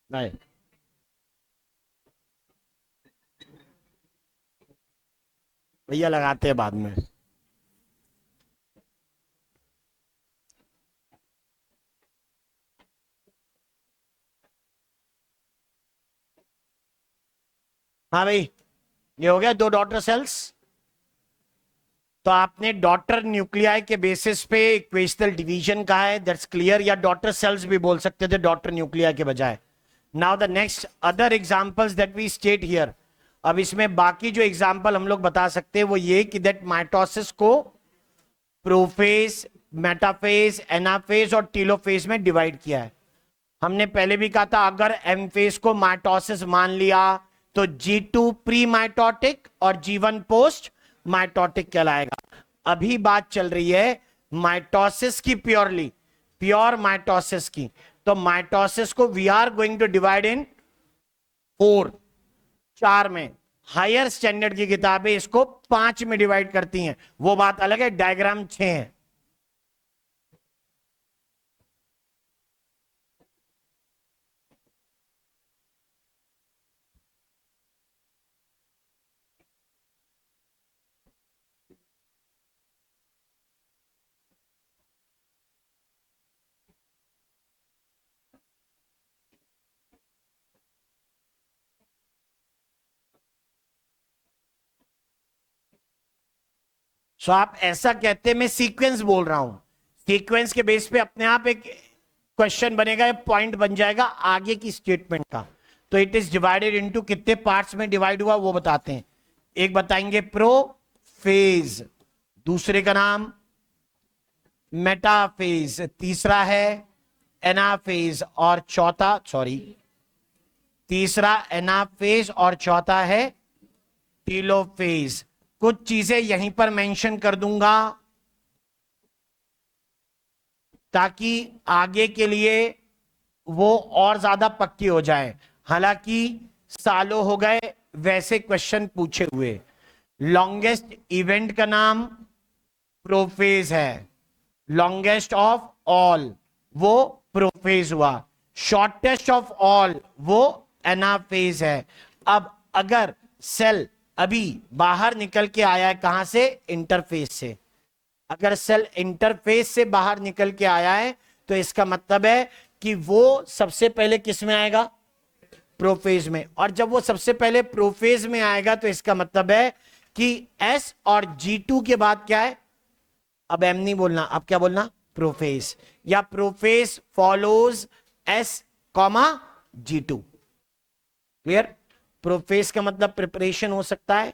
bye. भैया लगाते हैं बाद में। हाँ भाई, ये हो गया 2 डॉटर सेल्स। तो आपने डॉटर न्यूक्लियाई के बेसिस पे इक्वेशनल डिवीजन कहा है, दैट्स क्लियर। या डॉटर सेल्स भी बोल सकते थे डॉटर न्यूक्लियाई के बजाय। Now the next other examples that we state here. अब इसमें बाकी जो एग्जांपल हम लोग बता सकते हैं वो ये कि दैट माइटोसिस को प्रोफेज, मेटाफेज, एनाफेज और टीलोफेज में डिवाइड किया है। हमने पहले भी कहा था अगर एम फेज को माइटोसिस मान लिया तो G2 प्री माइटोटिक और G1 पोस्ट माइटोटिक कहलाएगा। अभी बात चल रही है माइटोसिस की, प्योरली प्योर माइटोसिस की। तो माइटोसिस को we are going to divide in 4, 4 में। हायर स्टैंडर्ड की किताबें इसको 5 में डिवाइड करती हैं, वो बात अलग है, डायग्राम 6 है। सो आप ऐसा कहते हैं, मैं सीक्वेंस बोल रहा हूं, सीक्वेंस के बेस पे अपने आप एक क्वेश्चन बनेगा, पॉइंट बन जाएगा आगे की स्टेटमेंट का। तो इट इज डिवाइडेड इनटू कितने पार्ट्स में डिवाइड हुआ वो बताते हैं। एक बताएंगे प्रोफेज, दूसरे का नाम मेटाफेज, तीसरा है एनाफेज, और चौथा, सॉरी, तीसरा एनाफेज और चौथा है टीलोफेज। कुछ चीजें यहीं पर मेंशन कर दूंगा ताकि आगे के लिए वो और ज्यादा पक्की हो जाए। हालांकि सालों हो गए वैसे क्वेश्चन पूछे हुए। लॉन्गेस्ट इवेंट का नाम प्रोफेज है, लॉन्गेस्ट ऑफ ऑल वो प्रोफेज हुआ, शॉर्टेस्ट ऑफ ऑल वो एनाफेज है। अब अगर सेल अभी बाहर निकल के आया है, कहां से, इंटरफेस से, अगर सेल इंटरफेस से बाहर निकल के आया है तो इसका मतलब है कि वो सबसे पहले किस में आएगा, प्रोफेज में। और जब वो सबसे पहले प्रोफेज में आएगा तो इसका मतलब है कि एस और G2 के बाद क्या है, अब एम नहीं बोलना, अब क्या बोलना, प्रोफेज, या prophase follows S comma G2। Clear? Prophase का मतलब प्रिपरेशन हो सकता है,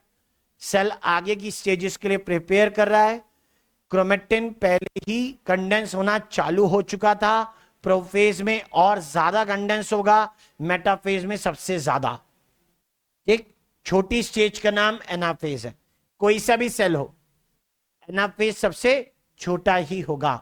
सेल आगे की स्टेजेस के लिए प्रिपेयर कर रहा है, क्रोमेटिन पहले ही कंडेंस होना चालू हो चुका था, प्रोफेज में और ज्यादा कंडेंस होगा, मेटाफेज में सबसे ज्यादा। एक छोटी स्टेज का नाम एनाफेज है, कोई सा भी सेल हो, एनाफेज सबसे छोटा ही होगा।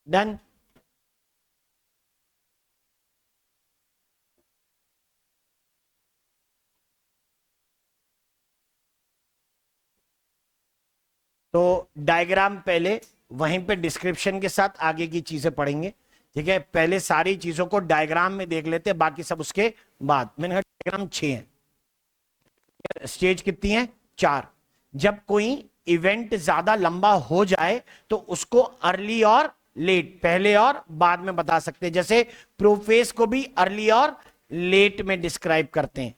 डन। तो डायग्राम पहले, वहीं पे डिस्क्रिप्शन के साथ आगे की चीजें पढ़ेंगे। ठीक है, पहले सारी चीजों को डायग्राम में देख लेते हैं, बाकी सब उसके बाद। मैंने कहा डायग्राम 6 है, स्टेज कितनी है, 4। जब कोई इवेंट ज्यादा लंबा हो जाए तो उसको अर्ली और लेट, पहले और बाद में बता सकते हैं। जैसे प्रोफेज को भी अर्ली और लेट में डिस्क्राइब करते हैं।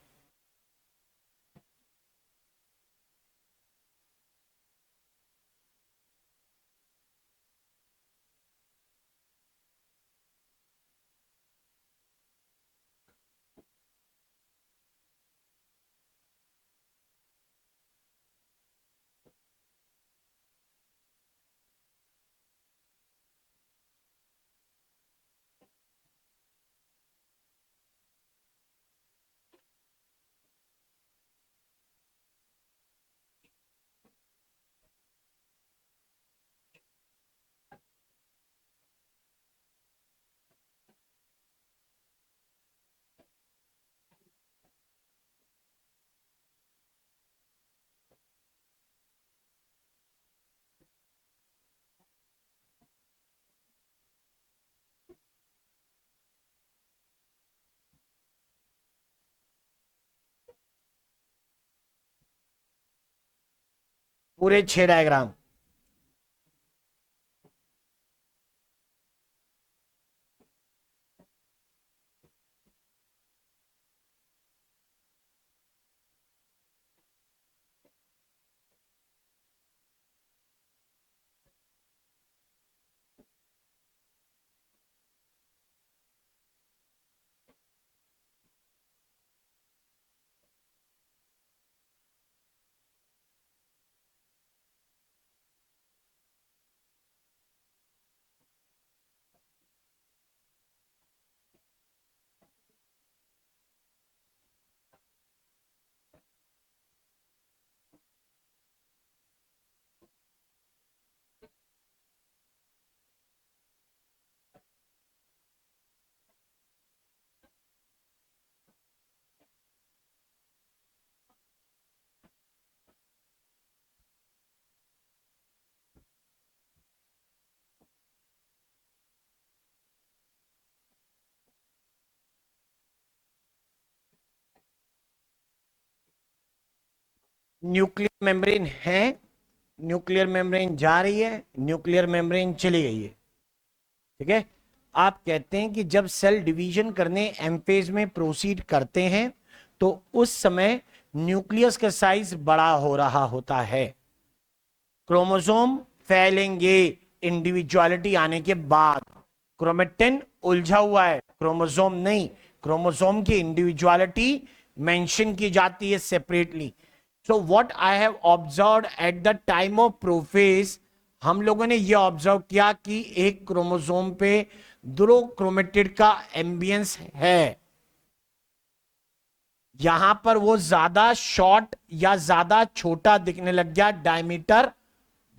पूरे 6 डायग्राम। न्यूक्लियर मेम्ब्रेन है, न्यूक्लियर मेम्ब्रेन जा रही है, न्यूक्लियर मेम्ब्रेन चली गई है। ठीक है, आप कहते हैं कि जब सेल डिवीजन करने एम फेज में प्रोसीड करते हैं तो उस समय न्यूक्लियस का साइज बड़ा हो रहा होता है। क्रोमोसोम फैलेंगे इंडिविजुअलिटी आने के बाद। क्रोमेटिन उलझा हुआ है, क्रोमोसोम नहीं। क्रोमोसोम की इंडिविजुअलिटी मेंशन की जाती है separately. So what I have observed at the time of prophase, हम लोगों ने यह ऑब्जर्व किया कि एक क्रोमोसोम पे दो क्रोमेटिड का एम्बियंस है। यहां पर वो ज्यादा शॉर्ट या ज्यादा छोटा दिखने लग गया, डायमीटर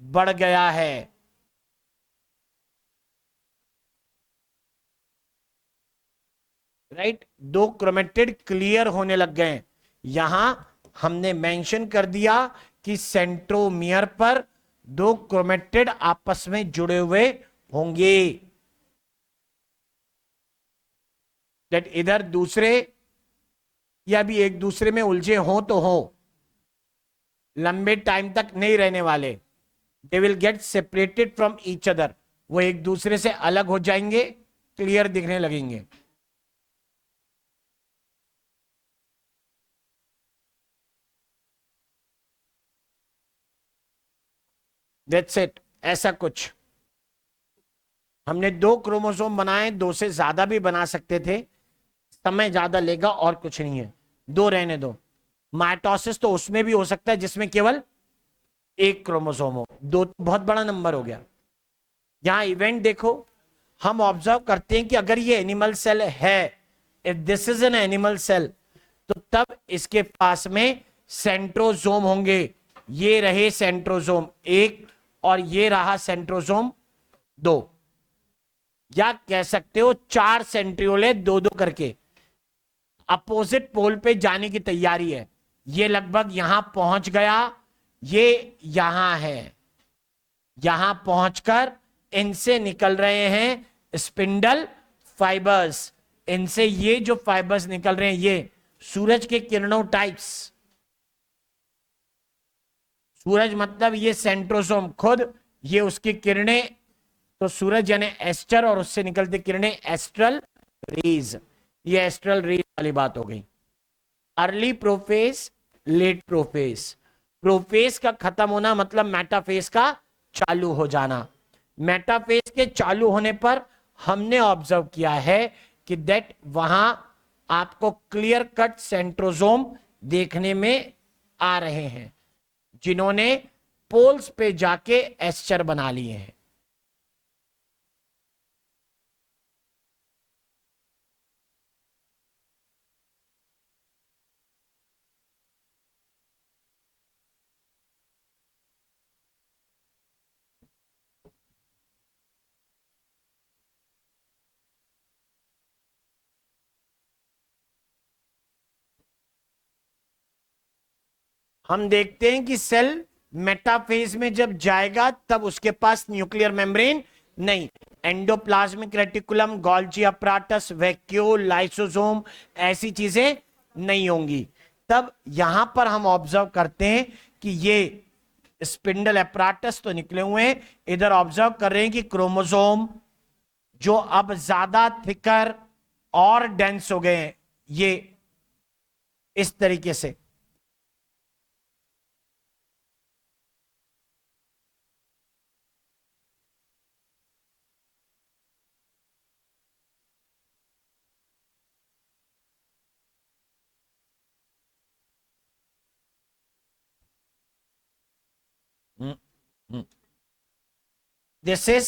बढ़ गया है। राइट, दो क्रोमेटिड क्लियर होने लग गए। यहां हमने मेंशन कर दिया कि सेंट्रोमियर पर दो क्रोमेटिड आपस में जुड़े हुए होंगे। दैट इधर दूसरे या भी एक दूसरे में उलझे हो तो हो, लंबे टाइम तक नहीं रहने वाले। They will get separated from each other, वो एक दूसरे से अलग हो जाएंगे, क्लियर दिखने लगेंगे। दैट्स इट, ऐसा कुछ। हमने दो क्रोमोसोम बनाए, दो से ज्यादा भी बना सकते थे, समय ज्यादा लेगा और कुछ नहीं है, दो रहने दो। माइटोसिस तो उसमें भी हो सकता है जिसमें केवल एक क्रोमोसोम हो, दो तो बहुत बड़ा नंबर हो गया। यहां इवेंट देखो, हम ऑब्जर्व करते हैं कि अगर ये एनिमल सेल है, if this is an animal cell, तो तब इसके पास में सेंट्रोजोम होंगे। ये रहे सेंट्रोजोम एक और ये रहा सेंट्रोजोम दो, या कह सकते हो चार सेंट्रियोले दो दो करके अपोजिट पोल पे जाने की तैयारी है। ये लगभग यहां पहुंच गया, ये यहां है, यहां पहुंचकर इनसे निकल रहे हैं स्पिंडल फाइबर्स। इनसे ये जो फाइबर्स निकल रहे हैं ये सूरज के किरणों टाइप्स। सूरज मतलब ये सेंट्रोसोम खुद, ये उसकी किरणें, तो सूरज यानी एस्टर और उससे निकलती किरणें एस्ट्रल रेज। ये एस्ट्रल रेज वाली बात हो गई। Early prophase, late prophase. Prophase का खत्म होना मतलब मेटाफेज का चालू हो जाना। मेटाफेज के चालू होने पर हमने ऑब्जर्व किया है कि दैट वहां आपको क्लियर कट सेंट्रोजोम देखने में आ रहे हैं, जिन्होंने पोल्स पे जाके एस्टर बना लिए हैं। हम देखते हैं कि सेल मेटाफेज में जब जाएगा तब उसके पास न्यूक्लियर मेम्ब्रेन नहीं, endoplasmic reticulum, Golgi apparatus, vacuole, lysosome, ऐसी चीजें नहीं होंगी। तब यहां पर हम ऑब्जर्व करते हैं कि ये स्पिंडल अपराटस तो निकले हुए हैं, इधर ऑब्जर्व कर रहे हैं कि क्रोमोसोम जो अब ज्यादा थिकर और डेंस हो गए हैं, ये इस तरीके से। दिस इज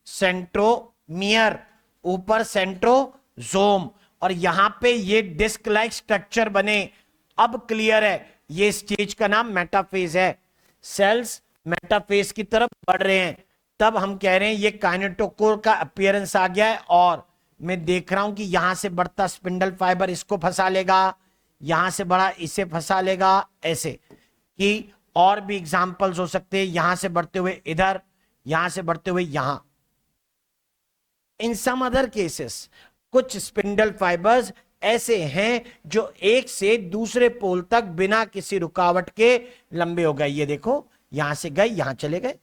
सेंट्रोमियर, ऊपर सेंट्रोजोम, और यहां पे ये डिस्क लाइक स्ट्रक्चर बने। अब क्लियर है, ये स्टेज का नाम मेटाफेज है। सेल्स मेटाफेज की तरफ बढ़ रहे हैं, तब हम कह रहे हैं ये काइनेटोकोर का अपीयरेंस आ गया है। और मैं देख रहा हूं कि यहां से बढ़ता स्पिंडल फाइबर इसको फंसा लेगा, यहां से बड़ा इसे फंसा लेगा, ऐसे कि और भी एग्जाम्पल्स हो सकते हैं, यहां से बढ़ते हुए इधर, यहां से बढ़ते हुए यहां। इन सम अदर केसेस कुछ स्पिंडल फाइबर्स ऐसे हैं जो एक से दूसरे पोल तक बिना किसी रुकावट के लंबे हो गए। ये देखो, यहां से गए, यहां चले गए,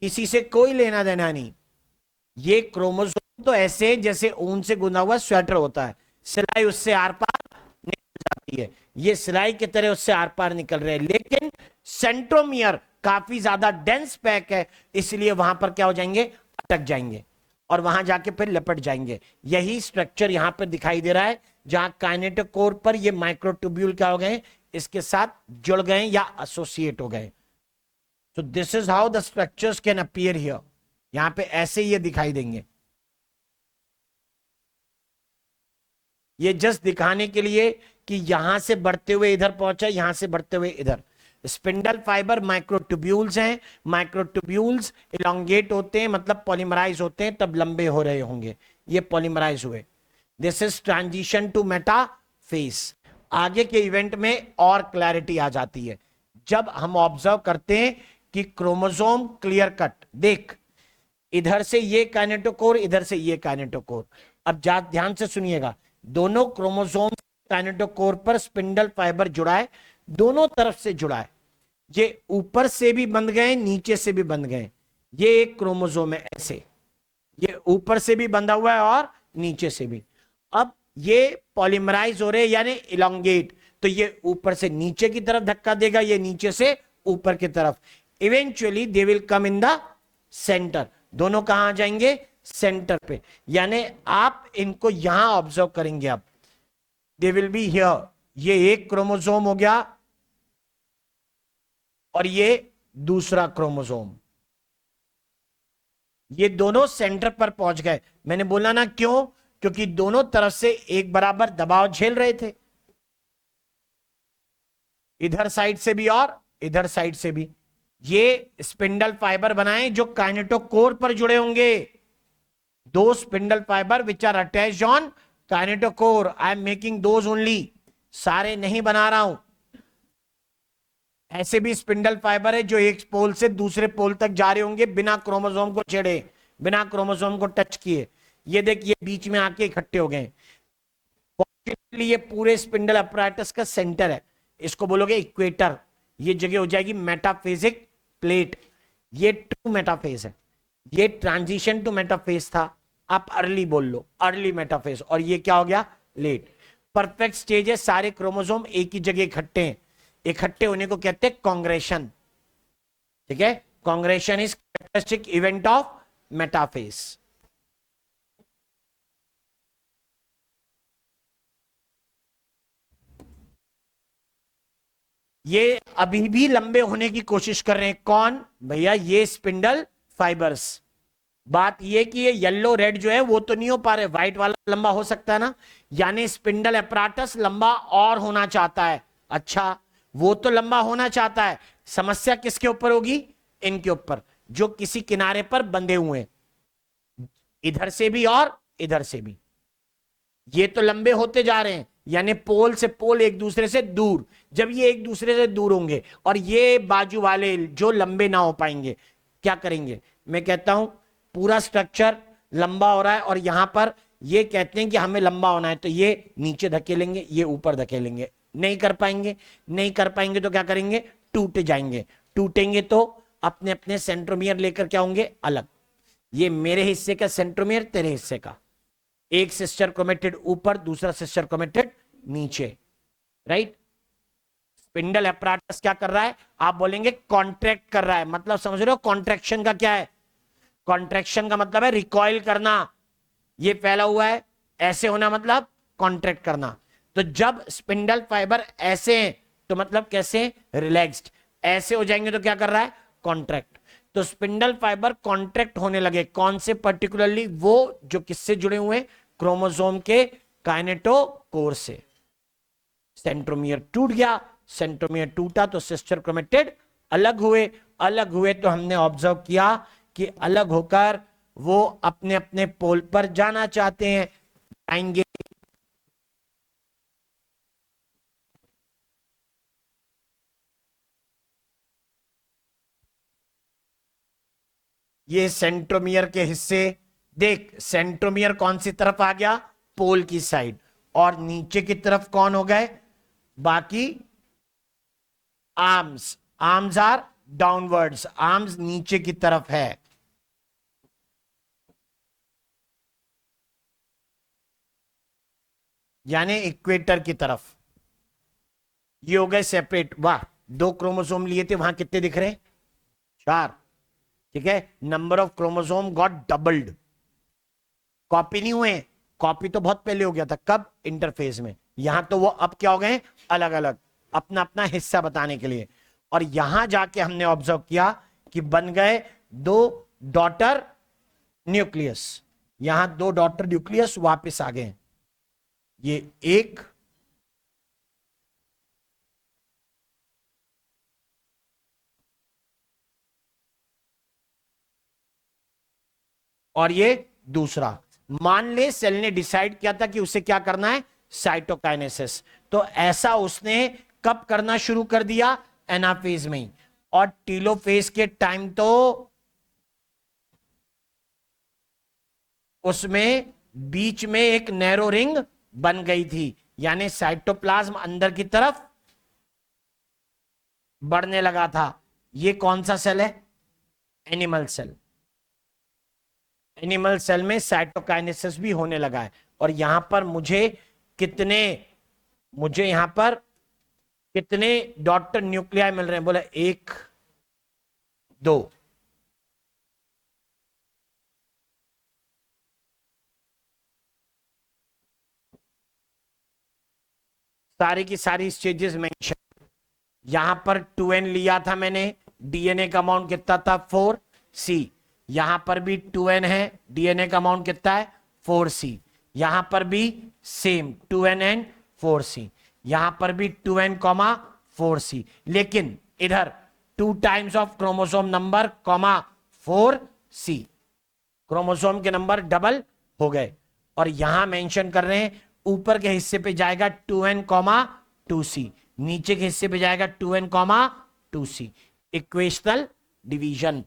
किसी से कोई लेना देना नहीं। ये क्रोमोसोम तो ऐसे जैसे ऊन से गुना हुआ स्वेटर होता है, सिलाई उससे आर पार निकल जाती है, ये सिलाई की तरह उससे आर पार निकल रहे हैं। लेकिन सेंट्रोमियर काफी ज्यादा डेंस पैक है, इसलिए वहां पर क्या हो जाएंगे, अटक जाएंगे और वहां जाके फिर लपट जाएंगे। यही स्ट्रक्चर यहां पर दिखाई दे रहा है, जहां काइनेटोकोर पर ये माइक्रोट्यूब्यूल क्या हो गए, इसके साथ जुड़ गए या एसोसिएट हो गए। So this is how the structures can appear here. यहां पे ऐसे ये दिखाई देंगे। ये जस्ट दिखाने के लिए कि यहां से बढ़ते हुए इधर पहुंचा, यहां से बढ़ते हुए इधर। स्पिंडल फाइबर माइक्रोट्यूब्यूल्स हैं, माइक्रोट्यूब्यूल्स इलोंगेट होते हैं, मतलब पॉलीमराइज होते हैं, तब लंबे हो रहे होंगे, ये पॉलीमराइज हुए। This is transition to metaphase. आगे के इवेंट में और क्लैरिटी आ जाती है जब हम ऑब्जर्व करते हैं कि क्रोमोसोम क्लियर कट, देख इधर से ये काइनेटोकोर, इधर से ये काइनेटोकोर। अब ध्यान से सुनिएगा, दोनों क्रोमोसोम काइनेटोकोर पर स्पिंडल फाइबर जुड़ा है, दोनों तरफ से जुड़ा है। ये ऊपर से भी बंध गए, नीचे से भी बंध गए। ये एक क्रोमोसोम है ऐसे, ये ऊपर से भी बंधा हुआ है और नीचे से भी। अब ये पॉलीमराइज हो रहे यानी इलोंगेट, तो ये ऊपर से नीचे की तरफ धक्का देगा, ये नीचे से ऊपर की तरफ। Eventually they will come in the centre. दोनों कहां आ जाएंगे, सेंटर पे। यानी आप इनको यहां ऑब्जर्व करेंगे, अब दे विल बी हियर। ये एक क्रोमोसोम हो गया और ये दूसरा क्रोमोसोम, ये दोनों सेंटर पर पहुंच गए। मैंने बोला ना क्यों, क्योंकि दोनों तरफ से एक बराबर दबाव झेल रहे थे, इधर साइड से भी और इधर साइड से भी। ये स्पिंडल फाइबर बनाए जो काइनेटोकोर पर जुड़े होंगे। दो spindle fibre which are attached on kinetochore, I am making those only, सारे नहीं बना रहा हूं। ऐसे भी स्पिंडल फाइबर है जो एक पोल से दूसरे पोल तक जा रहे होंगे बिना क्रोमोसोम को छेड़े, बिना क्रोमोसोम को टच किए। ये देखिए बीच में आके इकट्ठे हो गए। फॉर्चुनेटली ये पूरे स्पिंडल अपैरेटस का सेंटर है, इसको बोलोगे इक्वेटर। ये जगह हो जाएगी मेटाफेजिक प्लेट। ये टू मेटाफेज है, ये ट्रांजिशन टू मेटाफेज था, आप अर्ली बोल लो, अर्ली मेटाफेज। और ये क्या हो गया, लेट। परफेक्ट स्टेज है, सारे क्रोमोसोम एक ही जगह इकट्ठे हैं। इकट्ठे होने को कहते हैं कांग्रेशन, ठीक है। Congression is characteristic event of metaphase. ये अभी भी लंबे होने की कोशिश कर रहे हैं, कौन भैया, ये स्पिंडल फाइबर्स। बात ये कि ये येलो रेड जो है वो तो नहीं हो पा रहे, व्हाइट वाला लंबा हो सकता है ना, यानी स्पिंडल अपैरेटस लंबा और होना चाहता है। अच्छा, वो तो लंबा होना चाहता है, समस्या किसके ऊपर होगी, इनके ऊपर जो किसी किनारे पर बंधे हुए हैं, इधर से भी और इधर से भी। ये तो लंबे होते जा रहे हैं, यानी पोल से पोल एक दूसरे से दूर। जब ये एक दूसरे से दूर होंगे और ये बाजू वाले जो लंबे ना हो पाएंगे, क्या करेंगे। मैं कहता हूं पूरा स्ट्रक्चर लंबा हो रहा है और यहां पर ये कहते हैं कि हमें लंबा होना है, तो ये नीचे धकेलेंगे, ये ऊपर धकेलेंगे, नहीं कर पाएंगे। नहीं कर पाएंगे तो क्या करेंगे, टूट जाएंगे। टूटेंगे तो अपने अपने सेंट्रोमियर लेकर क्या होंगे, अलग। ये मेरे हिस्से का सेंट्रोमियर, तेरे हिस्से का। एक सिस्टर क्रोमेटिड ऊपर, दूसरा सिस्टर क्रोमेटिड नीचे, राइट। स्पिंडल अपैरेटस क्या कर रहा है, आप बोलेंगे कॉन्ट्रैक्ट कर रहा है। मतलब समझ रहे हो कॉन्ट्रैक्शन का क्या है, कॉन्ट्रैक्शन का मतलब है रिकॉइल करना। ये फैला हुआ है, ऐसे होना मतलब कॉन्ट्रैक्ट करना। तो जब स्पिंडल फाइबर ऐसे हैं तो मतलब कैसे, रिलैक्स्ड। ऐसे हो जाएंगे तो क्या कर रहा है, कॉन्ट्रैक्ट। तो स्पिंडल फाइबर कॉन्ट्रैक्ट होने लगे, कौन से, पर्टिकुलरली वो जो किससे जुड़े हुए, क्रोमोसोम के काइनेटोकोर से। सेंट्रोमियर टूट गया, सेंट्रोमियर टूटा तो सिस्टर क्रोमेटिड अलग हुए। अलग हुए तो हमने ऑब्जर्व किया कि अलग होकर वो अपने अपने पोल पर जाना चाहते हैं, जाएंगे। ये सेंट्रोमियर के हिस्से, देख सेंट्रोमियर कौन सी तरफ आ गया, पोल की साइड। और नीचे की तरफ कौन हो गए बाकी? Arms. Arms are downwards, arms नीचे की तरफ है। यानी इक्वेटर की तरफ। ये हो गए सेपरेट। वाह, 2 क्रोमोसोम लिए थे, वहां कितने दिख रहे हैं? 4। ठीक है, number of chromosome got doubled. Copy नहीं हुए, कॉपी तो बहुत पहले हो गया था। कब? इंटरफेस में। यहां तो वो अब क्या हो गए? अलग अलग, अपना अपना हिस्सा बताने के लिए। और यहां जाके हमने ऑब्जर्व किया कि बन गए 2 डॉटर न्यूक्लियस। यहां 2 डॉटर न्यूक्लियस वापस आ गए। ये एक, और ये दूसरा। मान ले सेल ने डिसाइड किया था कि उसे क्या करना है? साइटोकाइनेसिस। तो ऐसा उसने कब करना शुरू कर दिया? एनाफेज में ही। और टीलोफेज के टाइम तो उसमें बीच में एक नैरो रिंग बन गई थी, यानी साइटोप्लाज्म अंदर की तरफ बढ़ने लगा था। ये कौन सा सेल है? Animal cell. एनिमल सेल में साइटोकाइनेसिस भी होने लगा है। और यहां पर कितने मुझे यहां पर कितने डॉटर न्यूक्लियाई मिल रहे हैं? बोले 1 2। सारी की सारी स्टेजेस मेंशन। यहां पर 2n लिया था मैंने, डीएनए का अमाउंट कितना था? 4c। यहां पर भी 2n है, डीएनए का अमाउंट कितना है? 4c। यहां पर भी सेम 2n एंड 4c। यहां पर भी 2n कॉमा 4c। लेकिन इधर 2 times of chromosome number comma 4c, chromosome के नंबर डबल हो गए। और यहां मेंशन कर रहे हैं ऊपर के हिस्से पे जाएगा 2n कॉमा 2c, नीचे के हिस्से पे जाएगा 2n comma 2c। Equational division.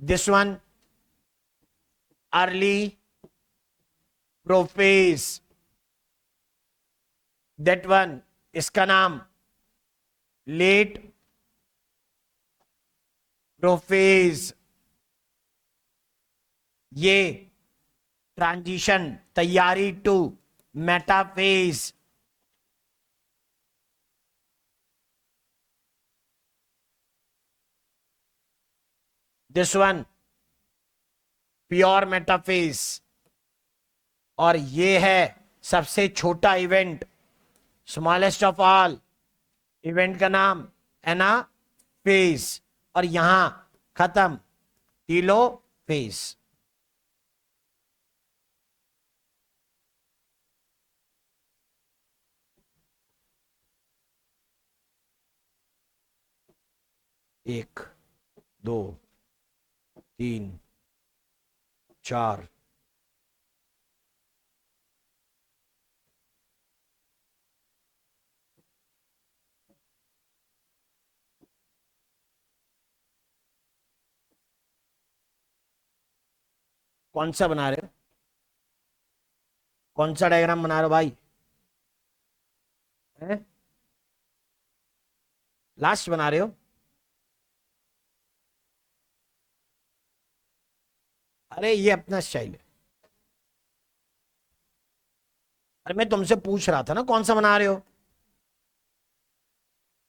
This one early prophase, that one इसका नाम लेट प्रोफेज। ये ट्रांजिशन, तैयारी to metaphase. This one pure metaphase. और ये है सबसे छोटा event, smallest of all. Event का नाम एनाफेज। और यहां खत्म टीलोफेज। एक, दो, तीन, चार। कौन सा बना रहे हो? कौन सा डायग्राम बना रहे हो भाई? लास्ट बना रहे हो? अरे ये अपना स्टाइल है। अरे मैं तुमसे पूछ रहा था ना कौन सा बना रहे हो।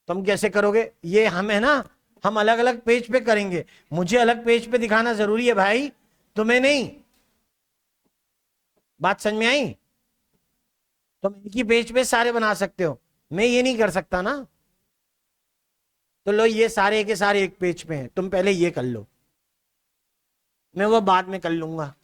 तुम कैसे करोगे? ये हम है ना, हम अलग अलग पेज पे करेंगे। मुझे अलग पेज पे दिखाना जरूरी है भाई, तुम्हें नहीं। बात समझ में आई? तुम एक ही पेज पे सारे बना सकते हो, मैं ये नहीं कर सकता ना। तो लो, ये सारे के सारे एक पेज पे हैं, तुम पहले ये कर लो, मैं वो बाद में कर लूंगा।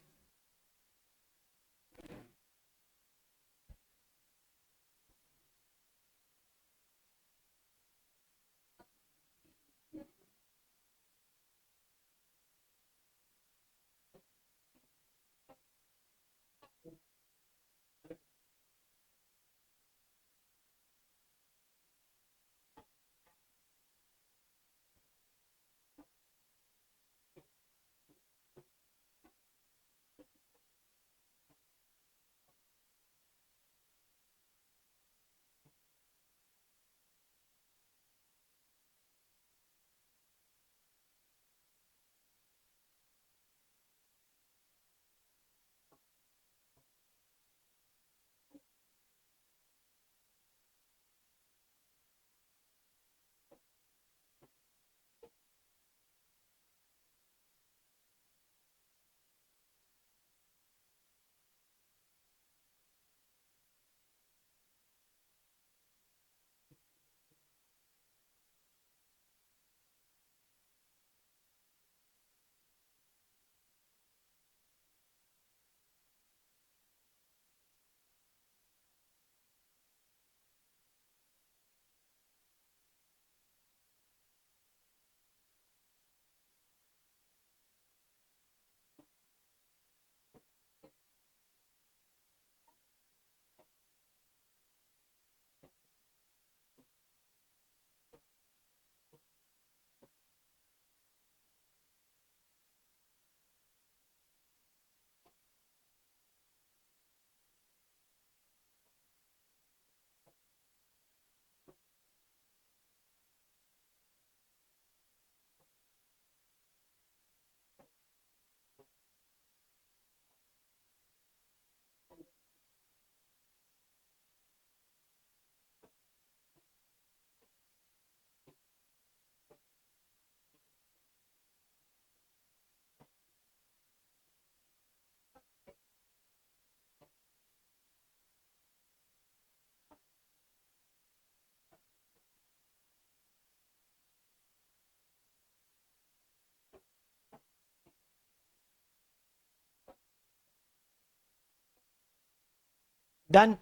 डन।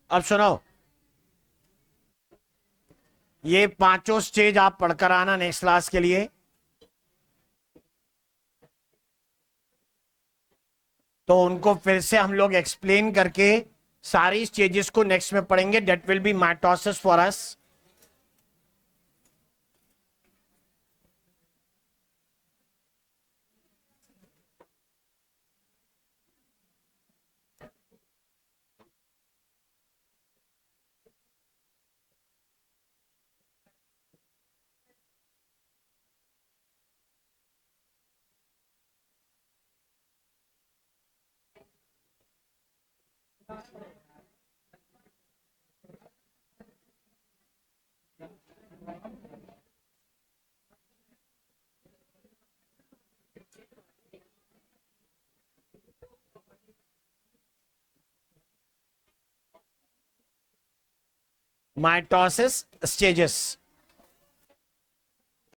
अब सुनो, ये पांचों स्टेज आप पढ़कर आना नेक्स्ट क्लास के लिए। तो उनको फिर से हम लोग एक्सप्लेन करके सारी स्टेजेस को नेक्स्ट में पढ़ेंगे। That will B mitosis for us. Mitosis stages.